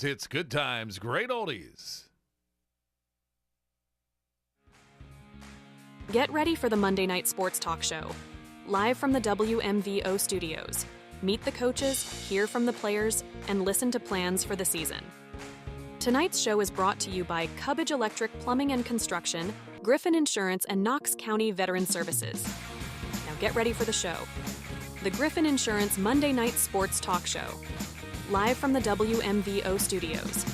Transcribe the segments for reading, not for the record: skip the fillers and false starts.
It's good times, great oldies. Get ready for the Monday Night Sports Talk Show. Live from the WMVO studios. Meet the coaches, hear from the players, and listen to plans for the season. Tonight's show is brought to you by Cubbage Electric Plumbing and Construction, Griffin Insurance, and Knox County Veteran Services. Now get ready for the show. The Griffin Insurance Monday Night Sports Talk Show. Live from the WMVO studios.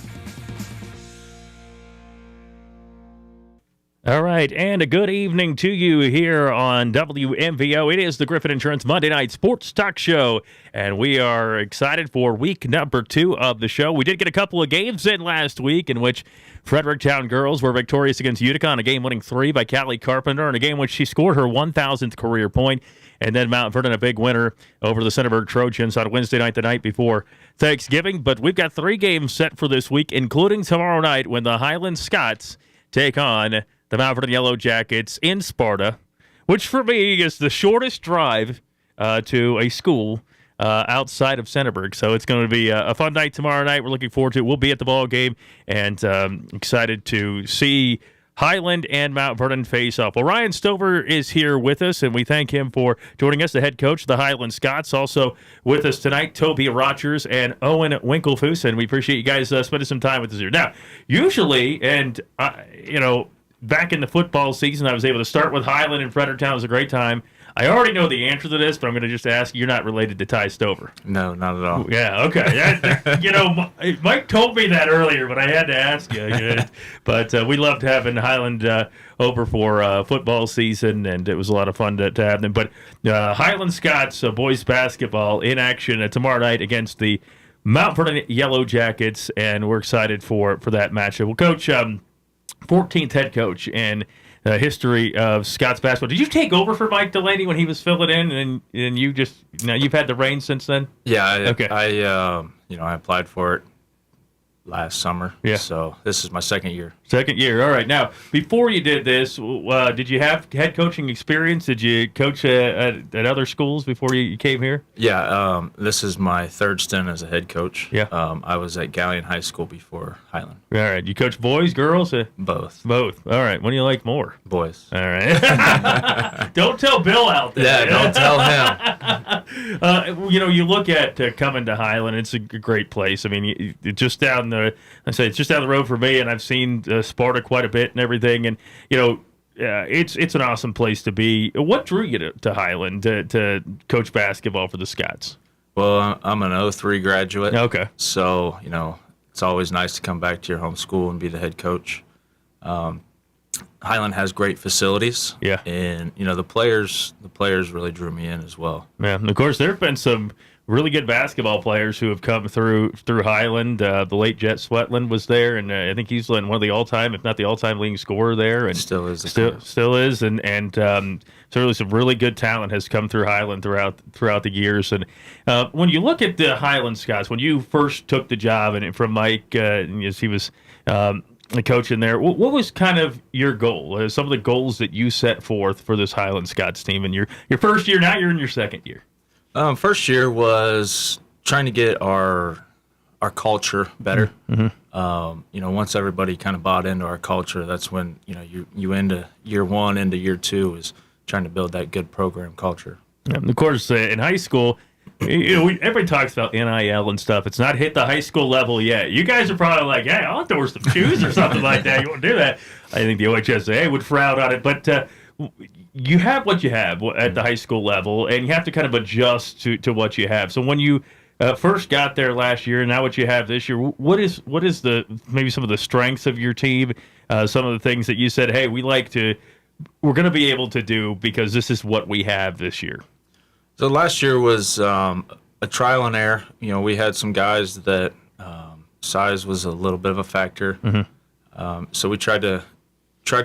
All right, and a good evening to you here on WMVO. It is the Griffin Insurance Monday Night Sports Talk Show, and we are excited for week number 2 of the show. We did get a couple of games in last week in which Fredericktown girls were victorious against Utica on a game-winning 3 by Callie Carpenter, in a game in which she scored her 1,000th career point. And then Mount Vernon, a big winner over the Centerburg Trojans on Wednesday night, the night before Thanksgiving. But we've got 3 games set for this week, including tomorrow night when the Highland Scots take on the Mount Vernon Yellow Jackets in Sparta, which for me is the shortest drive to a school outside of Centerburg. So it's going to be a fun night tomorrow night. We're looking forward to it. We'll be at the ball game and excited to see Highland and Mount Vernon face off. Well, Ryan Stover is here with us, and we thank him for joining us, the head coach of the Highland Scots. Also with us tonight, Toby Rogers and Owen Winklefoos, and we appreciate you guys spending some time with us here. Now, usually, and back in the football season, I was able to start with Highland and Fredericktown. It was a great time. I already know the answer to this, but I'm going to just ask you. You're not related to Ty Stover. No, not at all. Yeah, okay. Mike told me that earlier, but I had to ask you. But we loved having Highland over for football season, and it was a lot of fun to have them. But Highland Scots boys basketball in action tomorrow night against the Mount Vernon Yellow Jackets, and we're excited for that matchup. Well, Coach, 14th head coach in the history of Scots basketball. Did you take over for Mike Delaney when he was filling in, and you just you've had the reins since then? Yeah, I applied for it last summer. Yeah. So this is my second year. Second year. All right. Now, before you did this, did you have head coaching experience? Did you coach at other schools before you came here? Yeah. This is my third stint as a head coach. Yeah. I was at Galleon High School before Highland. All right. You coach boys, girls? Both. Both. All right. What do you like more? Boys. All right. Don't tell Bill out there. Yeah, don't tell him. You look at coming to Highland. It's a great place. I mean, it's just down the road for me, and I've seen Sparta quite a bit and everything. And it's an awesome place to be. What drew you to Highland to coach basketball for the Scots? Well, I'm an 03 graduate. Okay. So it's always nice to come back to your home school and be the head coach. Highland has great facilities. Yeah. And the players really drew me in as well. Yeah. And of course, there have been some really good basketball players who have come through Highland. The late Jet Swetland was there, and I think he's one of the all-time, if not the all-time leading scorer there. And still is. Still is, and certainly some really good talent has come through Highland throughout the years. And when you look at the Highland Scots, when you first took the job, and from Mike, as he was the coach in there, what was kind of your goal? Some of the goals that you set forth for this Highland Scots team in your first year. Now you're in your second year. First year was trying to get our culture better. Mm-hmm. Once everybody kind of bought into our culture, that's when you into year 1 into year 2 is trying to build that good program culture. Yeah, and of course, in high school, everybody talks about NIL and stuff. It's not hit the high school level yet. You guys are probably like, "Hey, I'll have to wear some shoes or something like that." You want to do that? I think the OHSAA would frown on it, but you have what you have at the high school level, and you have to kind of adjust to what you have. So when you first got there last year, and now what you have this year, what is maybe some of the strengths of your team? Some of the things that you said, "Hey, we're going to be able to do because this is what we have this year." So last year was a trial and error. We had some guys that size was a little bit of a factor. Mm-hmm. So we tried to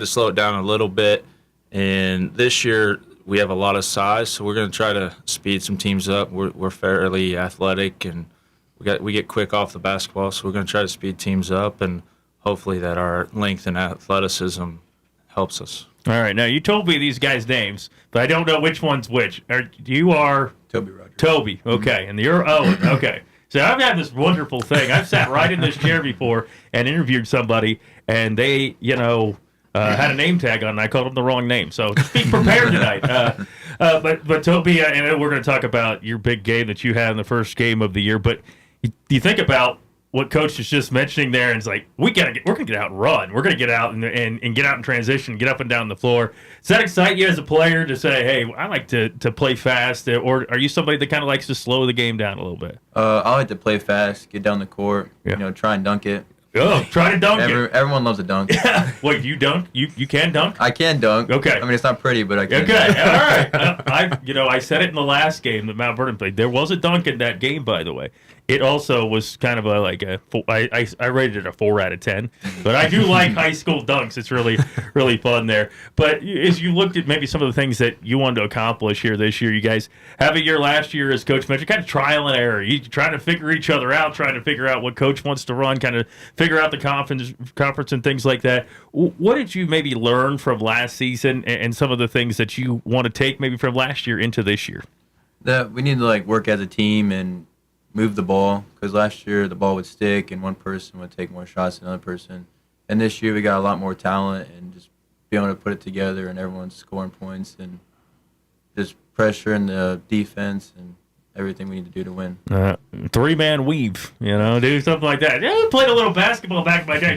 slow it down a little bit. And this year we have a lot of size, so we're going to try to speed some teams up. We're fairly athletic, and we get quick off the basketball, so we're going to try to speed teams up, and hopefully that our length and athleticism helps us. All right. Now, you told me these guys' names, but I don't know which one's which. You are Toby Rogers. Toby. Okay. And you're Owen. Okay. So I've had this wonderful thing. I've sat right in this chair before and interviewed somebody, and they, had a name tag on, and I called them the wrong name. So just be prepared tonight. But Toby, and we're going to talk about your big game that you had in the first game of the year. But you think about what Coach is just mentioning there, and it's like we're going to get out and run. We're going to get out and get out in transition, get up and down the floor. Does that excite you as a player to say, hey, I like to play fast, or are you somebody that kind of likes to slow the game down a little bit? I like to play fast, get down the court, try and dunk it. Oh, try to dunk it. Everyone loves a dunk. Wait, you dunk? You can dunk? I can dunk. Okay. I mean, it's not pretty, but I can. Okay, all right. I said it in the last game that Mount Vernon played. There was a dunk in that game, by the way. It also was kind of I rated it a 4 out of 10. But I do like high school dunks. It's really, really fun there. But as you looked at maybe some of the things that you wanted to accomplish here this year, you guys have a year last year, as Coach mentioned, kind of trial and error. You trying to figure each other out, trying to figure out what Coach wants to run, kind of figure out the conference and things like that. What did you maybe learn from last season and some of the things that you want to take maybe from last year into this year? That we need to work as a team and move the ball, because last year the ball would stick and one person would take more shots than another person. And this year we got a lot more talent and just be able to put it together and everyone's scoring points and just pressure in the defense and everything we need to do to win. 3-man weave, do something like that. Yeah, I played a little basketball back in my day.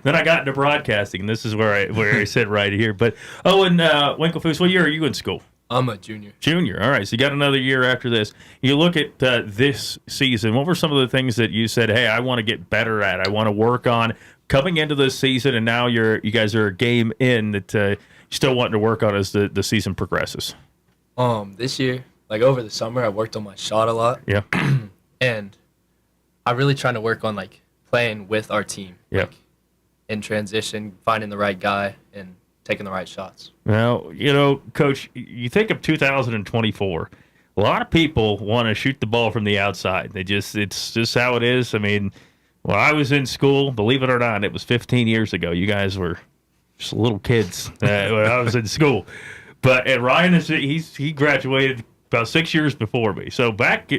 Then I got into broadcasting, and this is where I sit right here. But Owen Winklefoos, what year are you in school? I'm a junior. Junior. All right. So you got another year after this. You look at this season. What were some of the things that you said, hey, I want to get better at, I want to work on coming into this season, and now you guys are a game in that you're still wanting to work on as the season progresses? This year, over the summer, I worked on my shot a lot. Yeah. And I'm really trying to work on, playing with our team. Yeah. In transition, finding the right guy, and taking the right shots. Well, Coach, you think of 2024. A lot of people want to shoot the ball from the outside. It's just how it is. I mean, when I was in school, believe it or not, it was 15 years ago. You guys were just little kids when I was in school. But Ryan he graduated about 6 years before me. So back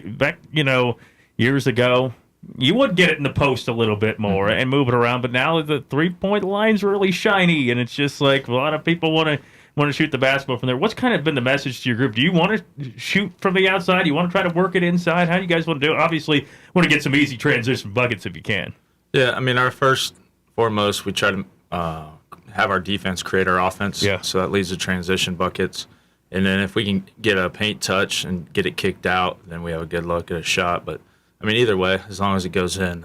years ago, you would get it in the post a little bit more and move it around, but now the 3-point line's really shiny, and it's just a lot of people want to shoot the basketball from there. What's kind of been the message to your group? Do you want to shoot from the outside? Do you want to try to work it inside? How do you guys want to do it? Obviously, want to get some easy transition buckets if you can. Yeah, I mean, our first foremost, we try to have our defense create our offense. Yeah. So that leads to transition buckets. And then if we can get a paint touch and get it kicked out, then we have a good look at a shot. But I mean, either way, as long as it goes in,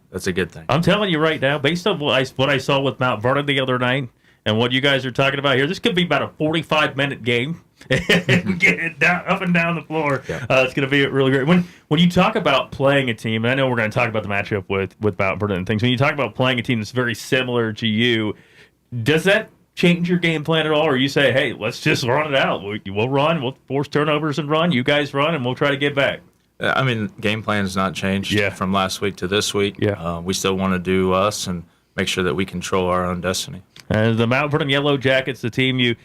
that's a good thing. I'm telling you right now, based on what I saw with Mount Vernon the other night and what you guys are talking about here, this could be about a 45-minute game. Get it up and down the floor. Yeah. It's going to be really great. When you talk about playing a team, and I know we're going to talk about the matchup with Mount Vernon and things, when you talk about playing a team that's very similar to you, does that change your game plan at all, or you say, hey, let's just run it out. We'll run, we'll force turnovers and run, you guys run, and we'll try to get back? I mean, game plan has not changed from last week to this week. Yeah. We still want to do us and make sure that we control our own destiny. The Mount Vernon Yellow Jackets, the team you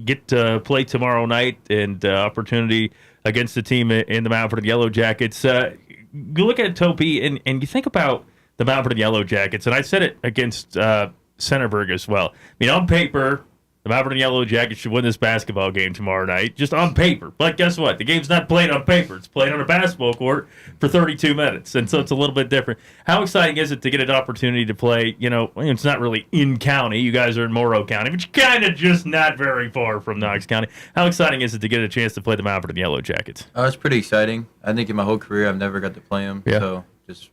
get to play tomorrow night, and opportunity against the team in the Mount Vernon Yellow Jackets. You look at Topi, and you think about the Mount Vernon Yellow Jackets, and I said it against Centerburg as well. I mean, on paper, the Mount Vernon Yellow Jackets should win this basketball game tomorrow night, just on paper. But guess what? The game's not played on paper. It's played on a basketball court for 32 minutes, and so it's a little bit different. How exciting is it to get an opportunity to play, it's not really in county. You guys are in Morrow County, but you're kind of just not very far from Knox County. How exciting is it to get a chance to play the Mount Vernon Yellow Jackets? It's pretty exciting. I think in my whole career I've never got to play them, so just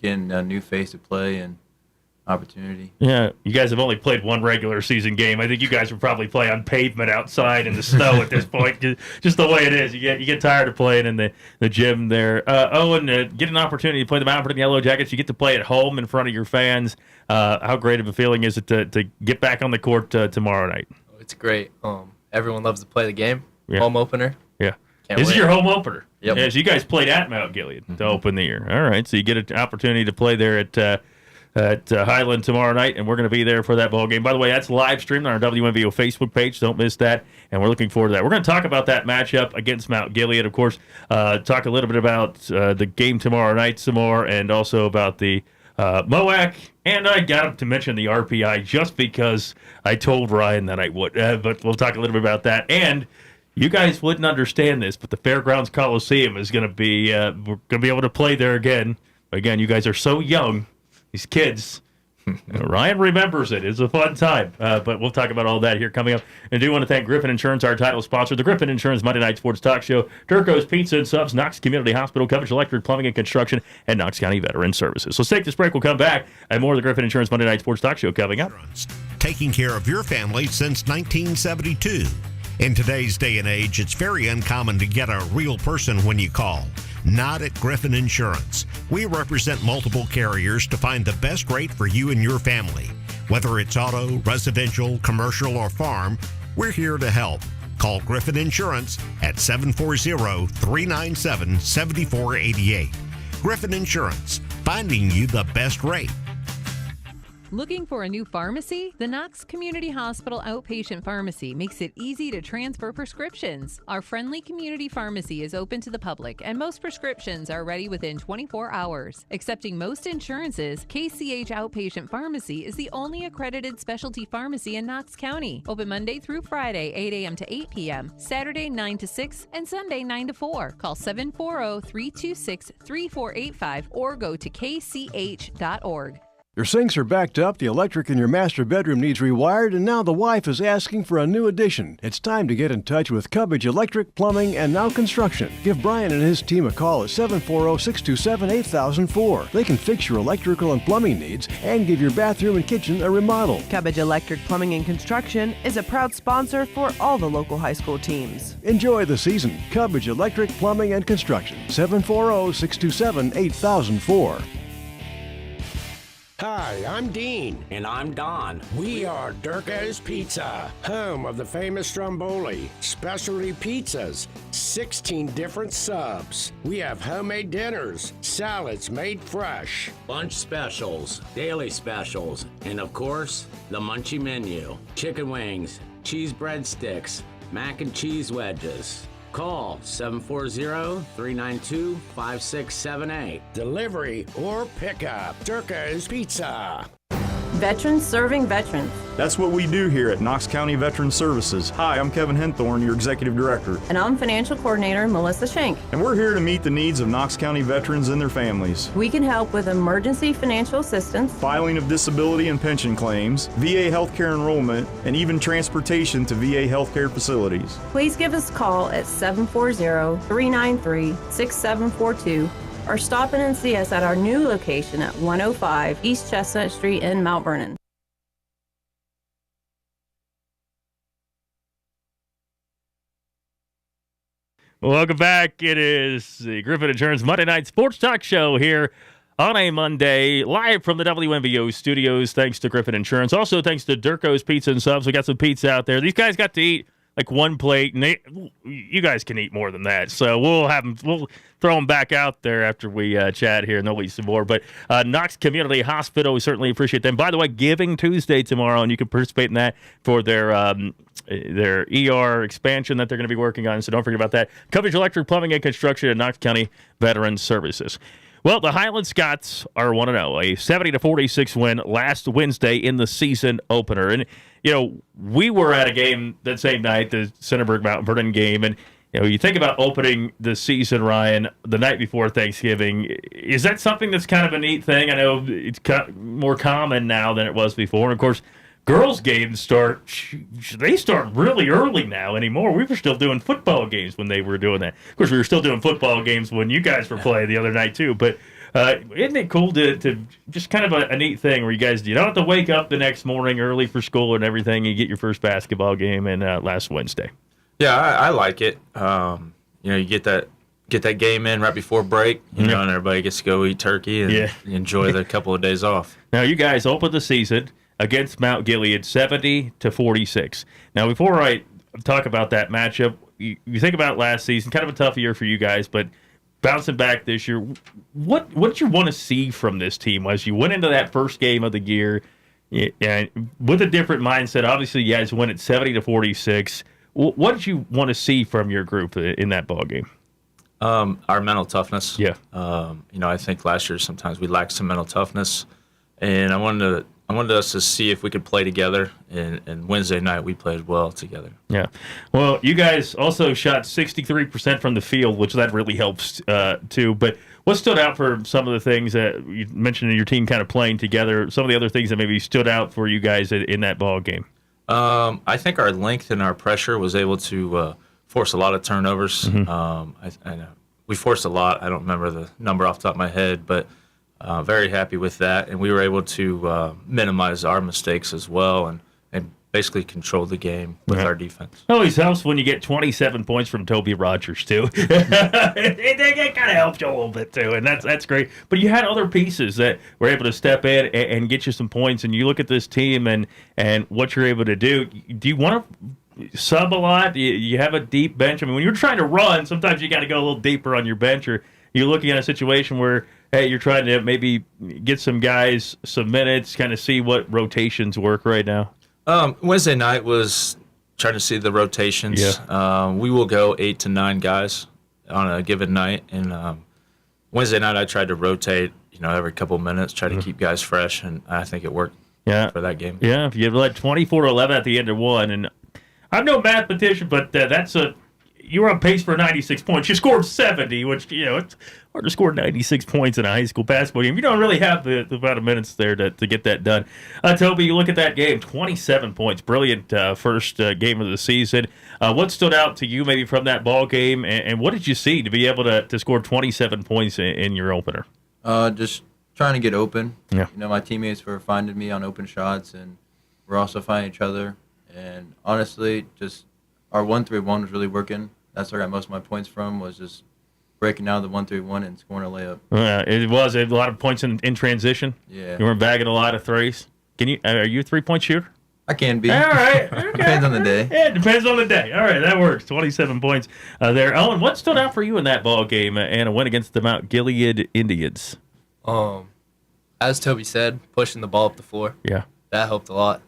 getting a new face to play and opportunity. Yeah, you guys have only played one regular season game. I think you guys would probably play on pavement outside in the snow at this point, just the way it is. You get tired of playing in the gym there. Owen, get an opportunity to play the Mount Vernon Yellow Jackets. You get to play at home in front of your fans. How great of a feeling is it to get back on the court tomorrow night? It's great. Everyone loves to play the game. Yeah. Home opener. Yeah. Can't This wait. is your home opener. Yep. Yeah, so you guys played at Mount Gilead to open the year. All right, so you get an opportunity to play there at at Highland tomorrow night, and we're going to be there for that ball game. By the way, that's live streamed on our WMVO Facebook page. Don't miss that, and we're looking forward to that. We're going to talk about that matchup against Mount Gilead, of course, talk a little bit about the game tomorrow night some more, and also about the MOAC, and I got to mention the RPI just because I told Ryan that I would, but we'll talk a little bit about that. And you guys wouldn't understand this, but the Fairgrounds Coliseum is going to be, we're going to be able to play there again. Again, you guys are so young, these kids. Ryan remembers it. It's a fun time. But we'll talk about all that here coming up. And I do want to thank Griffin Insurance, our title sponsor, the Griffin Insurance Monday Night Sports Talk Show, Durko's Pizza and Subs, Knox Community Hospital, Coverage Electric, Plumbing and Construction, and Knox County Veteran Services. So let's take this break. We'll come back. And more of the Griffin Insurance Monday Night Sports Talk Show coming up. Taking care of your family since 1972. In today's day and age, it's very uncommon to get a real person when you call. Not at Griffin Insurance. We represent multiple carriers to find the best rate for you and your family. Whether it's auto, residential, commercial, or farm, we're here to help. Call Griffin Insurance at 740-397-7488. Griffin Insurance, finding you the best rate. Looking for a new pharmacy? The Knox Community Hospital Outpatient Pharmacy makes it easy to transfer prescriptions. Our friendly community pharmacy is open to the public, and most prescriptions are ready within 24 hours. Accepting most insurances, KCH Outpatient Pharmacy is the only accredited specialty pharmacy in Knox County. Open Monday through Friday, 8 a.m. to 8 p.m., Saturday 9 to 6, and Sunday 9 to 4. Call 740-326-3485 or go to kch.org. Your sinks are backed up, the electric in your master bedroom needs rewired, and now the wife is asking for a new addition. It's time to get in touch with Cubbage Electric, Plumbing, and Now Construction. Give Brian and his team a call at 740-627-8004. They can fix your electrical and plumbing needs and give your bathroom and kitchen a remodel. Cubbage Electric, Plumbing, and Construction is a proud sponsor for all the local high school teams. Enjoy the season. Cubbage Electric, Plumbing, and Construction. 740-627-8004. Hi, I'm Dean. And I'm Don. We are Durko's Pizza, home of the famous Stromboli, specialty pizzas, 16 different subs. We have homemade dinners, salads made fresh, Lunch specials, daily specials, and of course, the Munchie menu. Chicken wings, cheese breadsticks, mac and cheese wedges. Call 740-392-5678. Delivery or pickup. Durko's Pizza. Veterans serving veterans. That's what we do here at Knox County Veteran Services. Hi, I'm Kevin Henthorne, your Executive Director. And I'm Financial Coordinator Melissa Schenk. And we're here to meet the needs of Knox County veterans and their families. We can help with emergency financial assistance, filing of disability and pension claims, VA healthcare enrollment, and even transportation to VA healthcare facilities. Please give us a call at 740-393-6742 or stop in and see us at our new location at 105 East Chestnut Street in Mount Vernon. Welcome back. It is the Griffin Insurance Monday Night Sports Talk Show here on a Monday, live from the WMVO studios, thanks to Griffin Insurance. Also, thanks to Durko's Pizza and Subs. We got some pizza out there. These guys got to eat like one plate, and you guys can eat more than that. So we'll throw them back out there after we chat here, and they'll eat some more. But Knox Community Hospital, we certainly appreciate them. By the way, Giving Tuesday tomorrow, and you can participate in that for their ER expansion that they're going to be working on. So don't forget about that. Coverage Electric, Plumbing, and Construction at Knox County Veteran Services. Well, the Highland Scots are 1-0, a 70-46 win last Wednesday in the season opener. And, you know, we were at a game that same night, the Centerburg Mount Vernon game, and, you know, you think about opening the season, Ryan, the night before Thanksgiving. Is that something that's kind of a neat thing? I know it's more common now than it was before. And, of course, girls' games start really early now anymore. We were still doing football games when they were doing that. Of course, we were still doing football games when you guys were playing the other night, too. But isn't it cool to just kind of a neat thing where you guys, you don't have to wake up the next morning early for school and everything. You get your first basketball game in last Wednesday. Yeah, I like it. You know, you get that game in right before break, you know, and everybody gets to go eat turkey and enjoy the couple of days off. Now, you guys opened the season against Mount Gilead 70-46. Now, before I talk about that matchup, you think about last season, kind of a tough year for you guys, but bouncing back this year, what did you want to see from this team as you went into that first game of the year? And with a different mindset, obviously you guys win at 70-46. What did you want to see from your group in that ball game? Our mental toughness. Yeah. I think last year sometimes we lacked some mental toughness, and I wanted us to see if we could play together. And Wednesday night we played well together. Yeah. Well, you guys also shot 63% from the field, which that really helps too. But what stood out for some of the things that you mentioned in your team kind of playing together? Some of the other things that maybe stood out for you guys in that ball game? I think our length and our pressure was able to force a lot of turnovers. Mm-hmm. I know we forced a lot. I don't remember the number off the top of my head, but very happy with that. And we were able to minimize our mistakes as well and basically control the game with our defense. It always helps when you get 27 points from Toby Rogers, too. it kind of helps you a little bit, too, and that's great. But you had other pieces that were able to step in and get you some points, and you look at this team and what you're able to do. Do you want to sub a lot? Do you have a deep bench? I mean, when you're trying to run, sometimes you got to go a little deeper on your bench, or you're looking at a situation where, hey, you're trying to maybe get some guys some minutes, kind of see what rotations work right now? Wednesday night was trying to see the rotations. Yeah. We will go 8 to 9 guys on a given night, and Wednesday night I tried to rotate, every couple of minutes, try to keep guys fresh, and I think it worked for that game. Yeah, if you led 24-11 at the end of one, and I'm no mathematician, but you were on pace for 96 points. You scored 70, which, it's hard to score 96 points in a high school basketball game. You don't really have the amount of minutes there to get that done. Toby, you look at that game, 27 points. Brilliant first game of the season. What stood out to you maybe from that ball game, and what did you see to be able to score 27 points in your opener? Just trying to get open. Yeah. My teammates were finding me on open shots, and we're also finding each other. And honestly, just our 1-3-1 was really working. That's where I got most of my points from, was just breaking out of the 1-3-1 and scoring a layup. It was a lot of points in transition. Yeah. You weren't bagging a lot of threes. Are you a three-point shooter? I can be. All right. Okay. Depends on the day. Yeah, it depends on the day. All right, that works. 27 points there. Owen, what stood out for you in that ball game and a win against the Mount Gilead Indians? As Toby said, pushing the ball up the floor. Yeah. That helped a lot.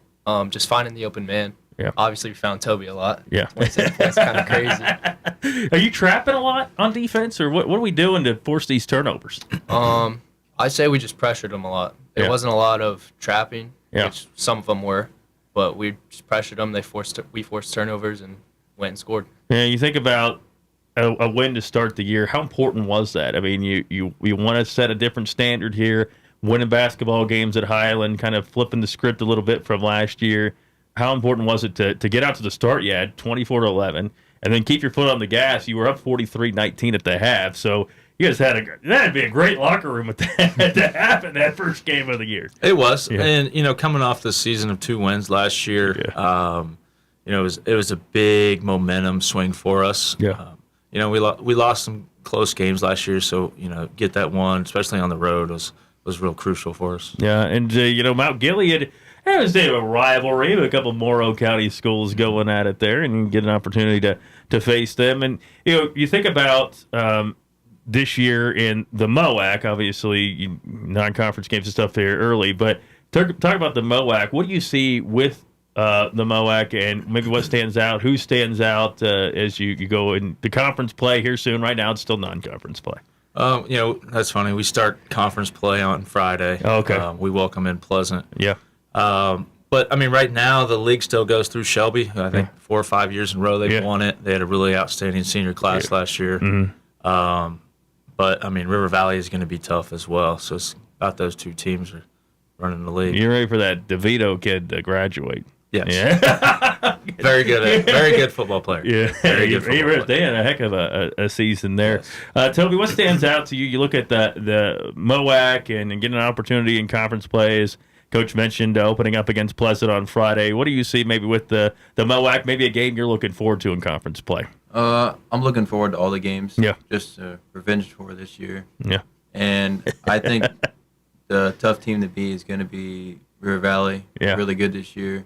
Just finding the open man. Yeah. Obviously, we found Toby a lot. Yeah. 27 points, kind of crazy. Are you trapping a lot on defense, or what are we doing to force these turnovers? I'd say we just pressured them a lot. There wasn't a lot of trapping, which some of them were, but we just pressured them. We forced turnovers and went and scored. Yeah, you think about a win to start the year. How important was that? I mean, you want to set a different standard here, winning basketball games at Highland, kind of flipping the script a little bit from last year. How important was it to get out to the start? You had 24-11, and then keep your foot on the gas. You were up 43-19 at the half, so you guys that'd be a great locker room with that to happen that first game of the year. It was, and coming off the season of 2 wins last year, it was a big momentum swing for us. Yeah, we lost some close games last year, so get that one, especially on the road, was real crucial for us. Yeah, and Mount Gilead. It was a rivalry. A couple Morrow County schools going at it there, and you get an opportunity to face them. And you think about this year in the MOAC. Obviously, non-conference games and stuff there early, but talk about the MOAC. What do you see with the MOAC, and maybe what stands out? Who stands out as you go in the conference play here soon? Right now, it's still non-conference play. That's funny. We start conference play on Friday. Oh, okay. We welcome in Pleasant. Yeah. But I mean, right now the league still goes through Shelby. I think 4 or 5 years in a row they've won it. They had a really outstanding senior class last year. Mm-hmm. But I mean, River Valley is going to be tough as well. So it's about those two teams are running the league. You're ready for that DeVito kid to graduate? Yes. Yeah. Very good football player. Yeah. Very good football player. They had a heck of a season there. Yes. Toby, what stands out to you? You look at the MOAC and getting an opportunity in conference plays. Coach mentioned opening up against Pleasant on Friday. What do you see maybe with the MOAC, maybe a game you're looking forward to in conference play? I'm looking forward to all the games. Yeah. Just revenge for this year. Yeah. And I think the tough team to beat is going to be River Valley. Yeah. Really good this year.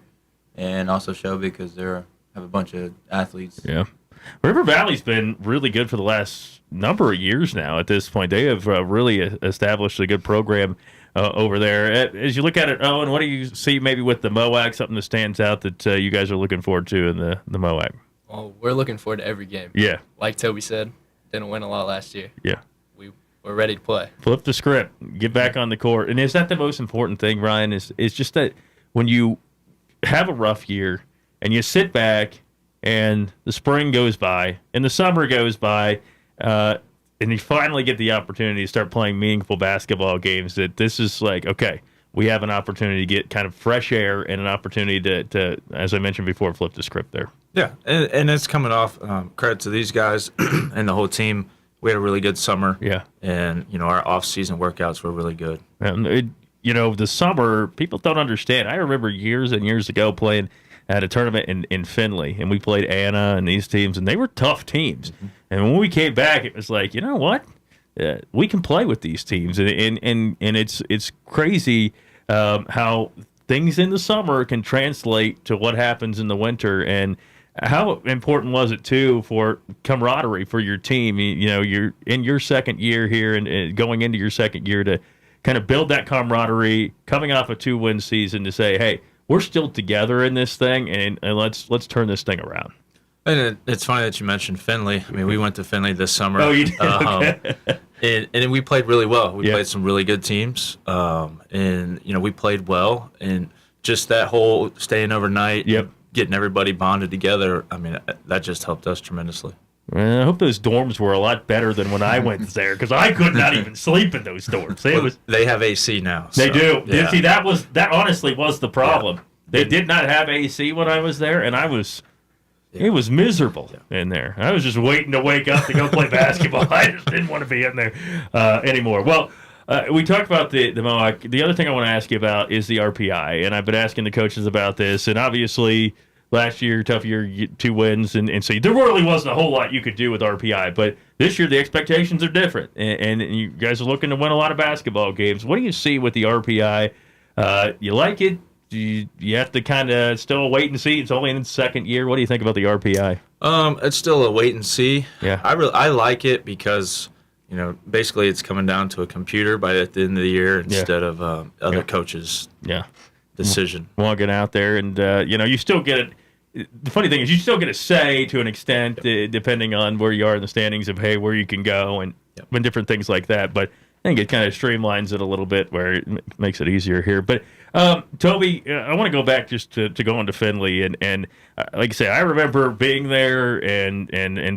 And also Shelby because they have a bunch of athletes. Yeah. River Valley's been really good for the last number of years now at this point. They have really established a good program over there. As you look at it, Owen, what do you see maybe with the MOAC, something that stands out that you guys are looking forward to in the MOAC? Well, we're looking forward to every game. Yeah. Like Toby said, didn't win a lot last year. Yeah. We're ready to play. Flip the script. Get back on the court. And is that the most important thing, Ryan, is just that when you have a rough year and you sit back and the spring goes by and the summer goes by and you finally get the opportunity to start playing meaningful basketball games, that this is like, okay, we have an opportunity to get kind of fresh air and an opportunity to as I mentioned before, flip the script there. Yeah, and it's coming off credit to these guys and the whole team. We had a really good summer. Yeah. And, our off-season workouts were really good. And, the summer, people don't understand. I remember years and years ago playing at a tournament in Findlay, and we played Anna and these teams, and they were tough teams. Mm-hmm. And when we came back, it was like, you know what? We can play with these teams. And it's crazy how things in the summer can translate to what happens in the winter. And how important was it, too, for camaraderie for your team? You're in your second year here and going into your second year to kind of build that camaraderie, coming off a 2-win season to say, hey, we're still together in this thing, and let's turn this thing around. And it's funny that you mentioned Findlay. I mean, we went to Findlay this summer. Oh, you did? Okay. And we played really well. We played some really good teams, and we played well. And just that whole staying overnight, getting everybody bonded together, I mean, that just helped us tremendously. I hope those dorms were a lot better than when I went there, because I could not even sleep in those dorms. They have AC now. They do. Yeah. See, that honestly was the problem. Yeah. They did not have AC when I was there, and it was miserable in there. I was just waiting to wake up to go play basketball. I just didn't want to be in there anymore. Well, we talked about the MOAC. The other thing I want to ask you about is the RPI, and I've been asking the coaches about this, and obviously last year, tough year, 2 wins, and so there really wasn't a whole lot you could do with RPI. But this year, the expectations are different, and you guys are looking to win a lot of basketball games. What do you see with the RPI? You like it? Do you have to kind of still wait and see? It's only in its second year. What do you think about the RPI? It's still a wait and see. Yeah, I like it because basically it's coming down to a computer by the end of the year instead of other coaches. Yeah. Decision. Logging out there, and you still get it. The funny thing is, you still get a say to an extent, depending on where you are in the standings of where you can go and different things like that. But I think it kind of streamlines it a little bit, where it makes it easier here. But Toby, I want to go back just to go into Findlay, and like I say, I remember being there and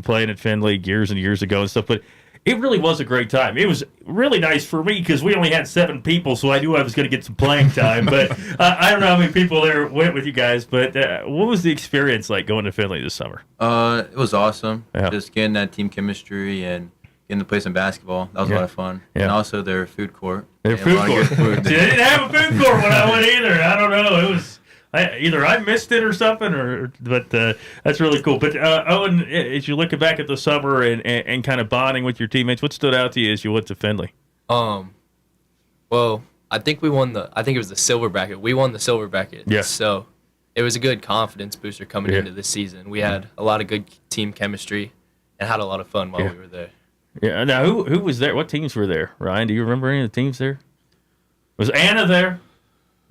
playing at Findlay years and years ago and stuff, but it really was a great time. It was really nice for me because we only had 7 people, so I knew I was going to get some playing time. But I don't know how many people there went with you guys, but what was the experience like going to Findlay this summer? It was awesome. Yeah. Just getting that team chemistry and getting to play some basketball. That was a lot of fun. Yeah. And also their food court. Their food court. Food. See, they didn't have a food court when I went either. I don't know. It was... either I missed it or something, but that's really cool. But Owen, as you look back at the summer and kind of bonding with your teammates, what stood out to you as you went to Findlay? Well, I think we won I think it was the silver bracket. We won the silver bracket. Yeah. So it was a good confidence booster coming into this season. We had a lot of good team chemistry and had a lot of fun while we were there. Yeah. Now, who was there? What teams were there? Ryan, do you remember any of the teams there? Was Anna there?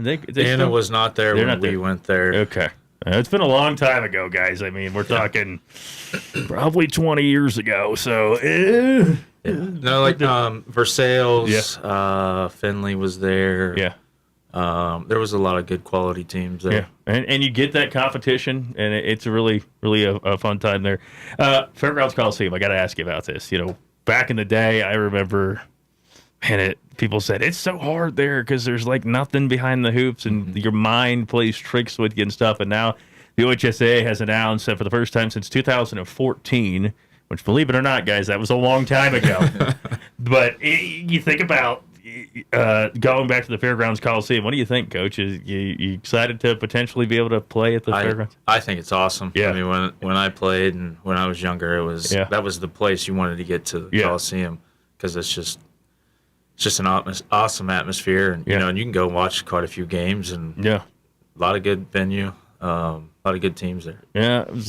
Anna was not there when we went there. Okay. It's been a long time ago, guys. I mean, we're talking probably 20 years ago. So, No, like Versailles, Findlay was there. Yeah. There was a lot of good quality teams there. Yeah. And you get that competition, and it's really, really a fun time there. Fairgrounds Coliseum, I got to ask you about this. Back in the day, I remember, people said it's so hard there because there's like nothing behind the hoops and your mind plays tricks with you and stuff. And now the OHSAA has announced that for the first time since 2014, which, believe it or not, guys, that was a long time ago. But you think about going back to the Fairgrounds Coliseum. What do you think, Coach? You excited to potentially be able to play at the Fairgrounds? I think it's awesome. Yeah. I mean, when I played and when I was younger, it was that was the place you wanted to get to, the Coliseum, because it's just an awesome atmosphere, and and you can go watch quite a few games, and a lot of good venue, a lot a lot of good teams there. Yeah, it was,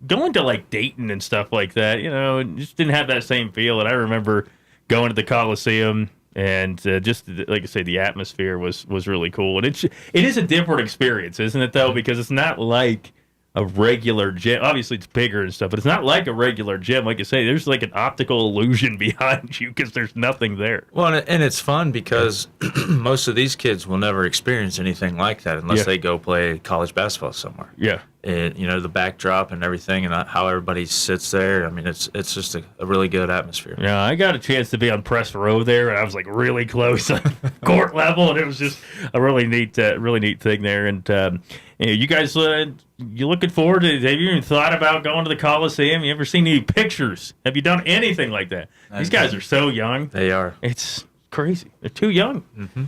going to like Dayton and stuff like that, it just didn't have that same feel. And I remember going to the Coliseum, and just like I say, the atmosphere was really cool. And it is a different experience, isn't it, though? Because it's not like a regular gym. Obviously, it's bigger and stuff, but it's not like a regular gym. Like I say, there's like an optical illusion behind you because there's nothing there. Well, and it's fun because most of these kids will never experience anything like that unless they go play college basketball somewhere. Yeah. And, the backdrop and everything and how everybody sits there. I mean, it's just a really good atmosphere. Yeah, I got a chance to be on press row there, and I was like really close on court level, and it was just a really neat thing there. And you guys, you looking forward to? Have you even thought about going to the Coliseum? You ever seen any pictures? Have you done anything like that? These guys are so young. They are. It's crazy. They're too young. Mm-hmm.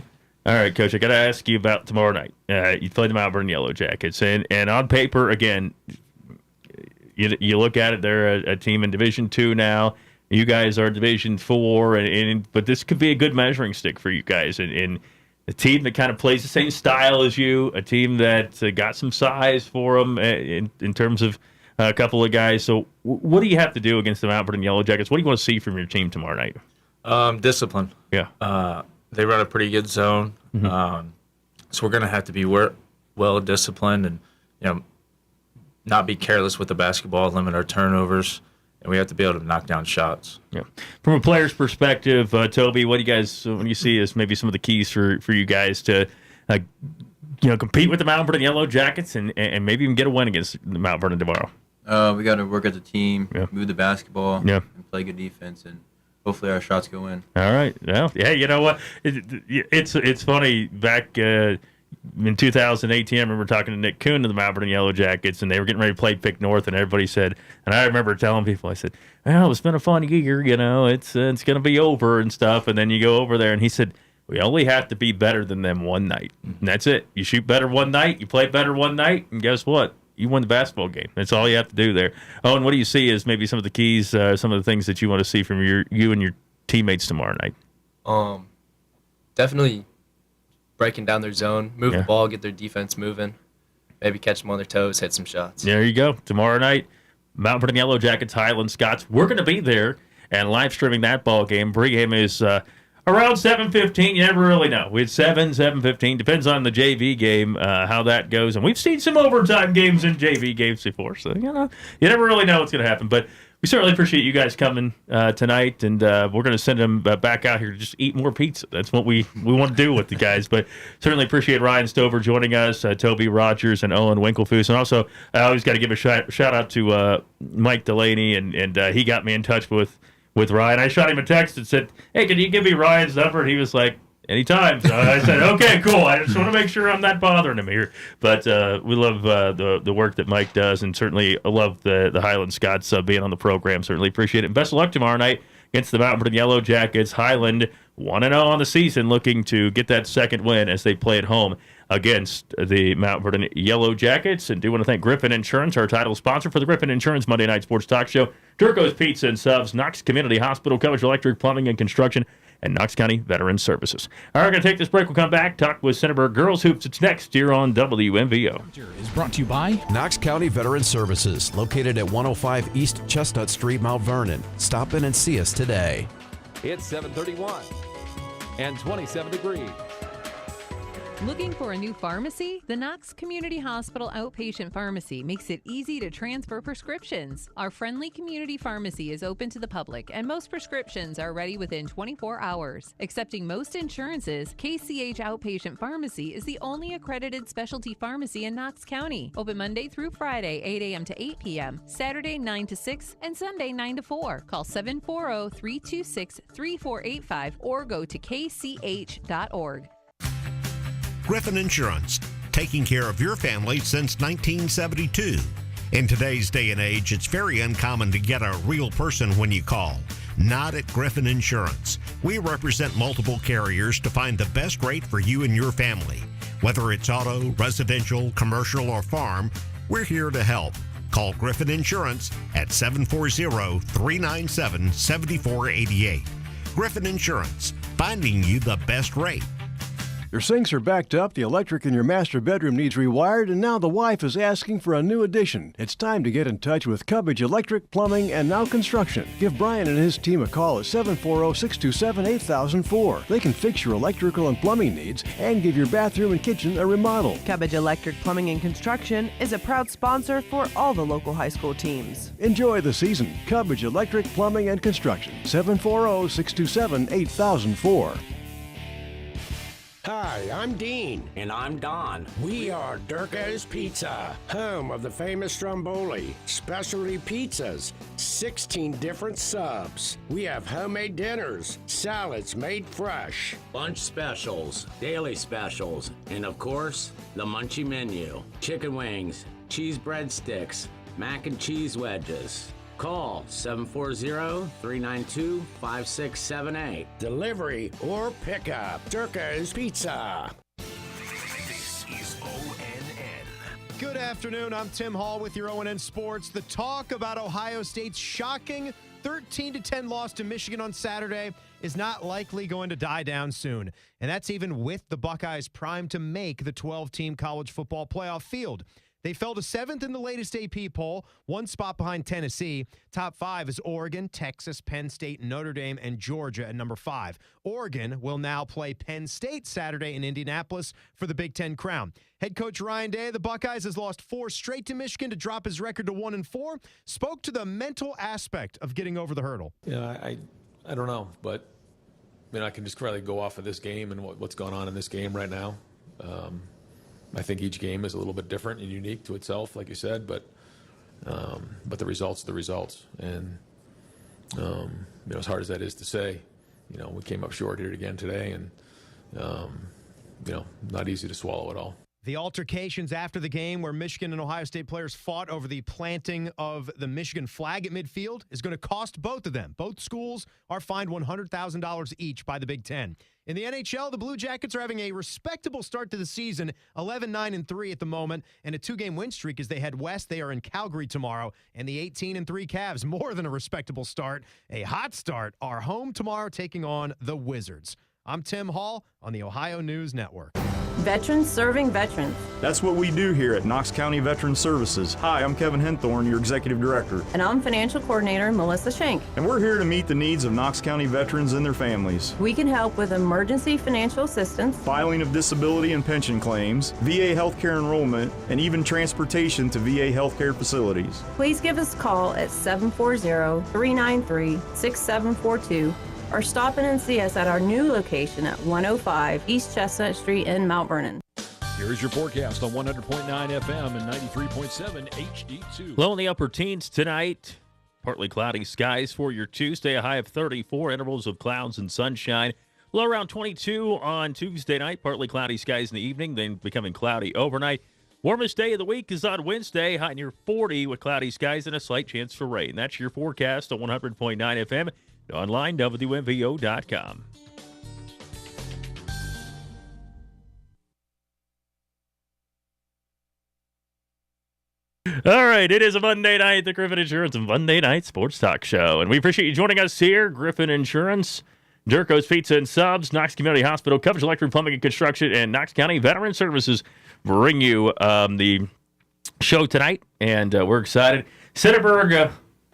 All right, Coach, I got to ask you about tomorrow night. You play the Mount Vernon Yellow Jackets, and on paper, again, you look at it, they're a team in Division II now. You guys are Division IV, but this could be a good measuring stick for you guys. And a team that kind of plays the same style as you, a team that got some size for them in terms of a couple of guys. So what do you have to do against the Mount Vernon Yellow Jackets? What do you want to see from your team tomorrow night? Discipline. Yeah. They run a pretty good zone, so we're going to have to be well disciplined and not be careless with the basketball, limit our turnovers, and we have to be able to knock down shots. Yeah. From a player's perspective, Toby, what do you see as maybe some of the keys for you guys to compete with the Mount Vernon Yellow Jackets and maybe even get a win against the Mount Vernon tomorrow? We got to work as a team, move the basketball, and play good defense, and hopefully our shots go in. All right. Well, yeah, you know what? It's funny. Back in 2018, I remember talking to Nick Kuhn of the Mount Vernon Yellow Jackets, and they were getting ready to play Pick North, and everybody said, and I remember telling people, I said, well, it's been a fun year, it's going to be over and stuff. And then you go over there, and he said, we only have to be better than them one night. And that's it. You shoot better one night, you play better one night, and guess what? You win the basketball game. That's all you have to do there. Oh, and what do you see as maybe some of the keys, some of the things that you want to see from you and your teammates tomorrow night? Definitely breaking down their zone, move the ball, get their defense moving, maybe catch them on their toes, hit some shots. There you go. Tomorrow night, Mount Vernon Yellow Jackets, Highland Scots. We're going to be there and live streaming that ball game. Pregame is around 7:15. You never really know. It's 7:15. Depends on the JV game, how that goes. And we've seen some overtime games in JV games before, so you never really know what's going to happen. But we certainly appreciate you guys coming tonight, and we're going to send them back out here to just eat more pizza. That's what we want to do with the guys. But certainly appreciate Ryan Stover joining us, Toby Rogers, and Owen Winklefoos. And also, I always got to give a shout out to Mike Delaney, and he got me in touch with Ryan. I shot him a text and said, hey, can you give me Ryan's number? And he was like, anytime. So I said, okay, cool. I just want to make sure I'm not bothering him here. But we love the work that Mike does, and certainly love the Highland Scots being on the program. Certainly appreciate it. And best of luck tomorrow night against the Mount Vernon Yellow Jackets. Highland 1-0 on the season, looking to get that second win as they play at home against the Mount Vernon Yellow Jackets. And do want to thank Griffin Insurance, our title sponsor for the Griffin Insurance Monday Night Sports Talk Show. Turco's Pizza and Subs, Knox Community Hospital, Coverage Electric, Plumbing and Construction, and Knox County Veteran Services. All right, we're going to take this break. We'll come back, talk with Centerburg Girls Hoops. It's next here on WMVO. Is brought to you by Knox County Veteran Services, located at 105 East Chestnut Street, Mount Vernon. Stop in and see us today. It's 7:31 and 27 degrees. Looking for a new pharmacy? The Knox Community Hospital Outpatient Pharmacy makes it easy to transfer prescriptions. Our friendly community pharmacy is open to the public, and most prescriptions are ready within 24 hours. Accepting most insurances, KCH Outpatient Pharmacy is the only accredited specialty pharmacy in Knox County. Open Monday through Friday, 8 a.m. to 8 p.m., Saturday 9 to 6, and Sunday 9 to 4. Call 740-326-3485 or go to kch.org. Griffin Insurance, taking care of your family since 1972. In today's day and age, it's very uncommon to get a real person when you call. Not at Griffin Insurance. We represent multiple carriers to find the best rate for you and your family. Whether it's auto, residential, commercial, or farm, we're here to help. Call Griffin Insurance at 740-397-7488. Griffin Insurance, finding you the best rate. Your sinks are backed up, the electric in your master bedroom needs rewired, and now the wife is asking for a new addition. It's time to get in touch with Cubbage Electric, Plumbing, and Now Construction. Give Brian and his team a call at 740-627-8004. They can fix your electrical and plumbing needs and give your bathroom and kitchen a remodel. Cubbage Electric, Plumbing, and Construction is a proud sponsor for all the local high school teams. Enjoy the season. Cubbage Electric, Plumbing, and Construction. 740-627-8004. Hi, I'm Dean. And I'm Don. We are Durka's Pizza, home of the famous Stromboli, specialty pizzas, 16 different subs. We have homemade dinners, salads made fresh, Lunch specials, daily specials, and of course, the Munchie Menu. Chicken wings, cheese breadsticks, mac and cheese wedges. Call 740-392-5678. delivery or pickup. Durka's Pizza. This is ONN. Good afternoon. I'm Tim Hall with your ONN Sports. The talk about Ohio State's shocking 13-10 loss to Michigan on Saturday is not likely going to die down soon. And that's even with the Buckeyes primed to make the 12-team college football playoff field. They fell to 7th in the latest AP poll, one spot behind Tennessee. Top 5 is Oregon, Texas, Penn State, Notre Dame, and Georgia at number 5. Oregon will now play Penn State Saturday in Indianapolis for the Big Ten crown. Head coach Ryan Day of the Buckeyes has lost 4 straight to Michigan to drop his record to 1-4. Spoke to the mental aspect of getting over the hurdle. Yeah, I don't know, but I can just really go off of this game and what's going on in this game right now. I think each game is a little bit different and unique to itself, like you said, but the results are the results. And, as hard as that is to say, we came up short here again today and, not easy to swallow at all. The altercations after the game where Michigan and Ohio State players fought over the planting of the Michigan flag at midfield is going to cost both of them. Both schools are fined $100,000 each by the Big Ten. In the NHL, the Blue Jackets are having a respectable start to the season, 11-9-3 at the moment, and a 2-game win streak as they head west. They are in Calgary tomorrow, and the 18-3 Cavs, more than a respectable start, a hot start, are home tomorrow taking on the Wizards. I'm Tim Hall on the Ohio News Network. Veterans serving veterans. That's what we do here at Knox County Veteran Services. Hi, I'm Kevin Henthorne, your Executive Director. And I'm Financial Coordinator Melissa Schenk. And we're here to meet the needs of Knox County veterans and their families. We can help with emergency financial assistance, filing of disability and pension claims, VA healthcare enrollment, and even transportation to VA healthcare facilities. Please give us a call at 740-393-6742 or stop in and see us at our new location at 105 East Chestnut Street in Mount Vernon. Here's your forecast on 100.9 FM and 93.7 HD2. Low in the upper teens tonight. Partly cloudy skies for your Tuesday, a high of 34, intervals of clouds and sunshine. Low around 22 on Tuesday night, partly cloudy skies in the evening, then becoming cloudy overnight. Warmest day of the week is on Wednesday, high near 40 with cloudy skies and a slight chance for rain. That's your forecast on 100.9 FM. Online, WMVO.com. All right, it is a Monday night, the Griffin Insurance Monday Night Sports Talk Show. And we appreciate you joining us here. Griffin Insurance, Durko's Pizza and Subs, Knox Community Hospital, Cubbage Electric, Plumbing and Construction, and Knox County Veteran Services bring you the show tonight. And we're excited. Centerburg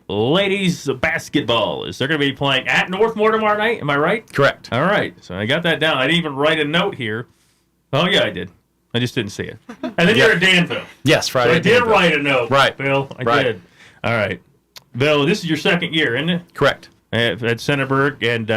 ladies basketball is they're going to be playing at Northmore tomorrow night. Am I right? Correct. All right. So I got that down. I didn't even write a note here. Oh, yeah, I did. I just didn't see it. And then you're at Danville. Yes, Friday. So I did write a note. Right. Bill, I did. All right. Bill, this is your second year, isn't it? Correct. At Centerburg. And,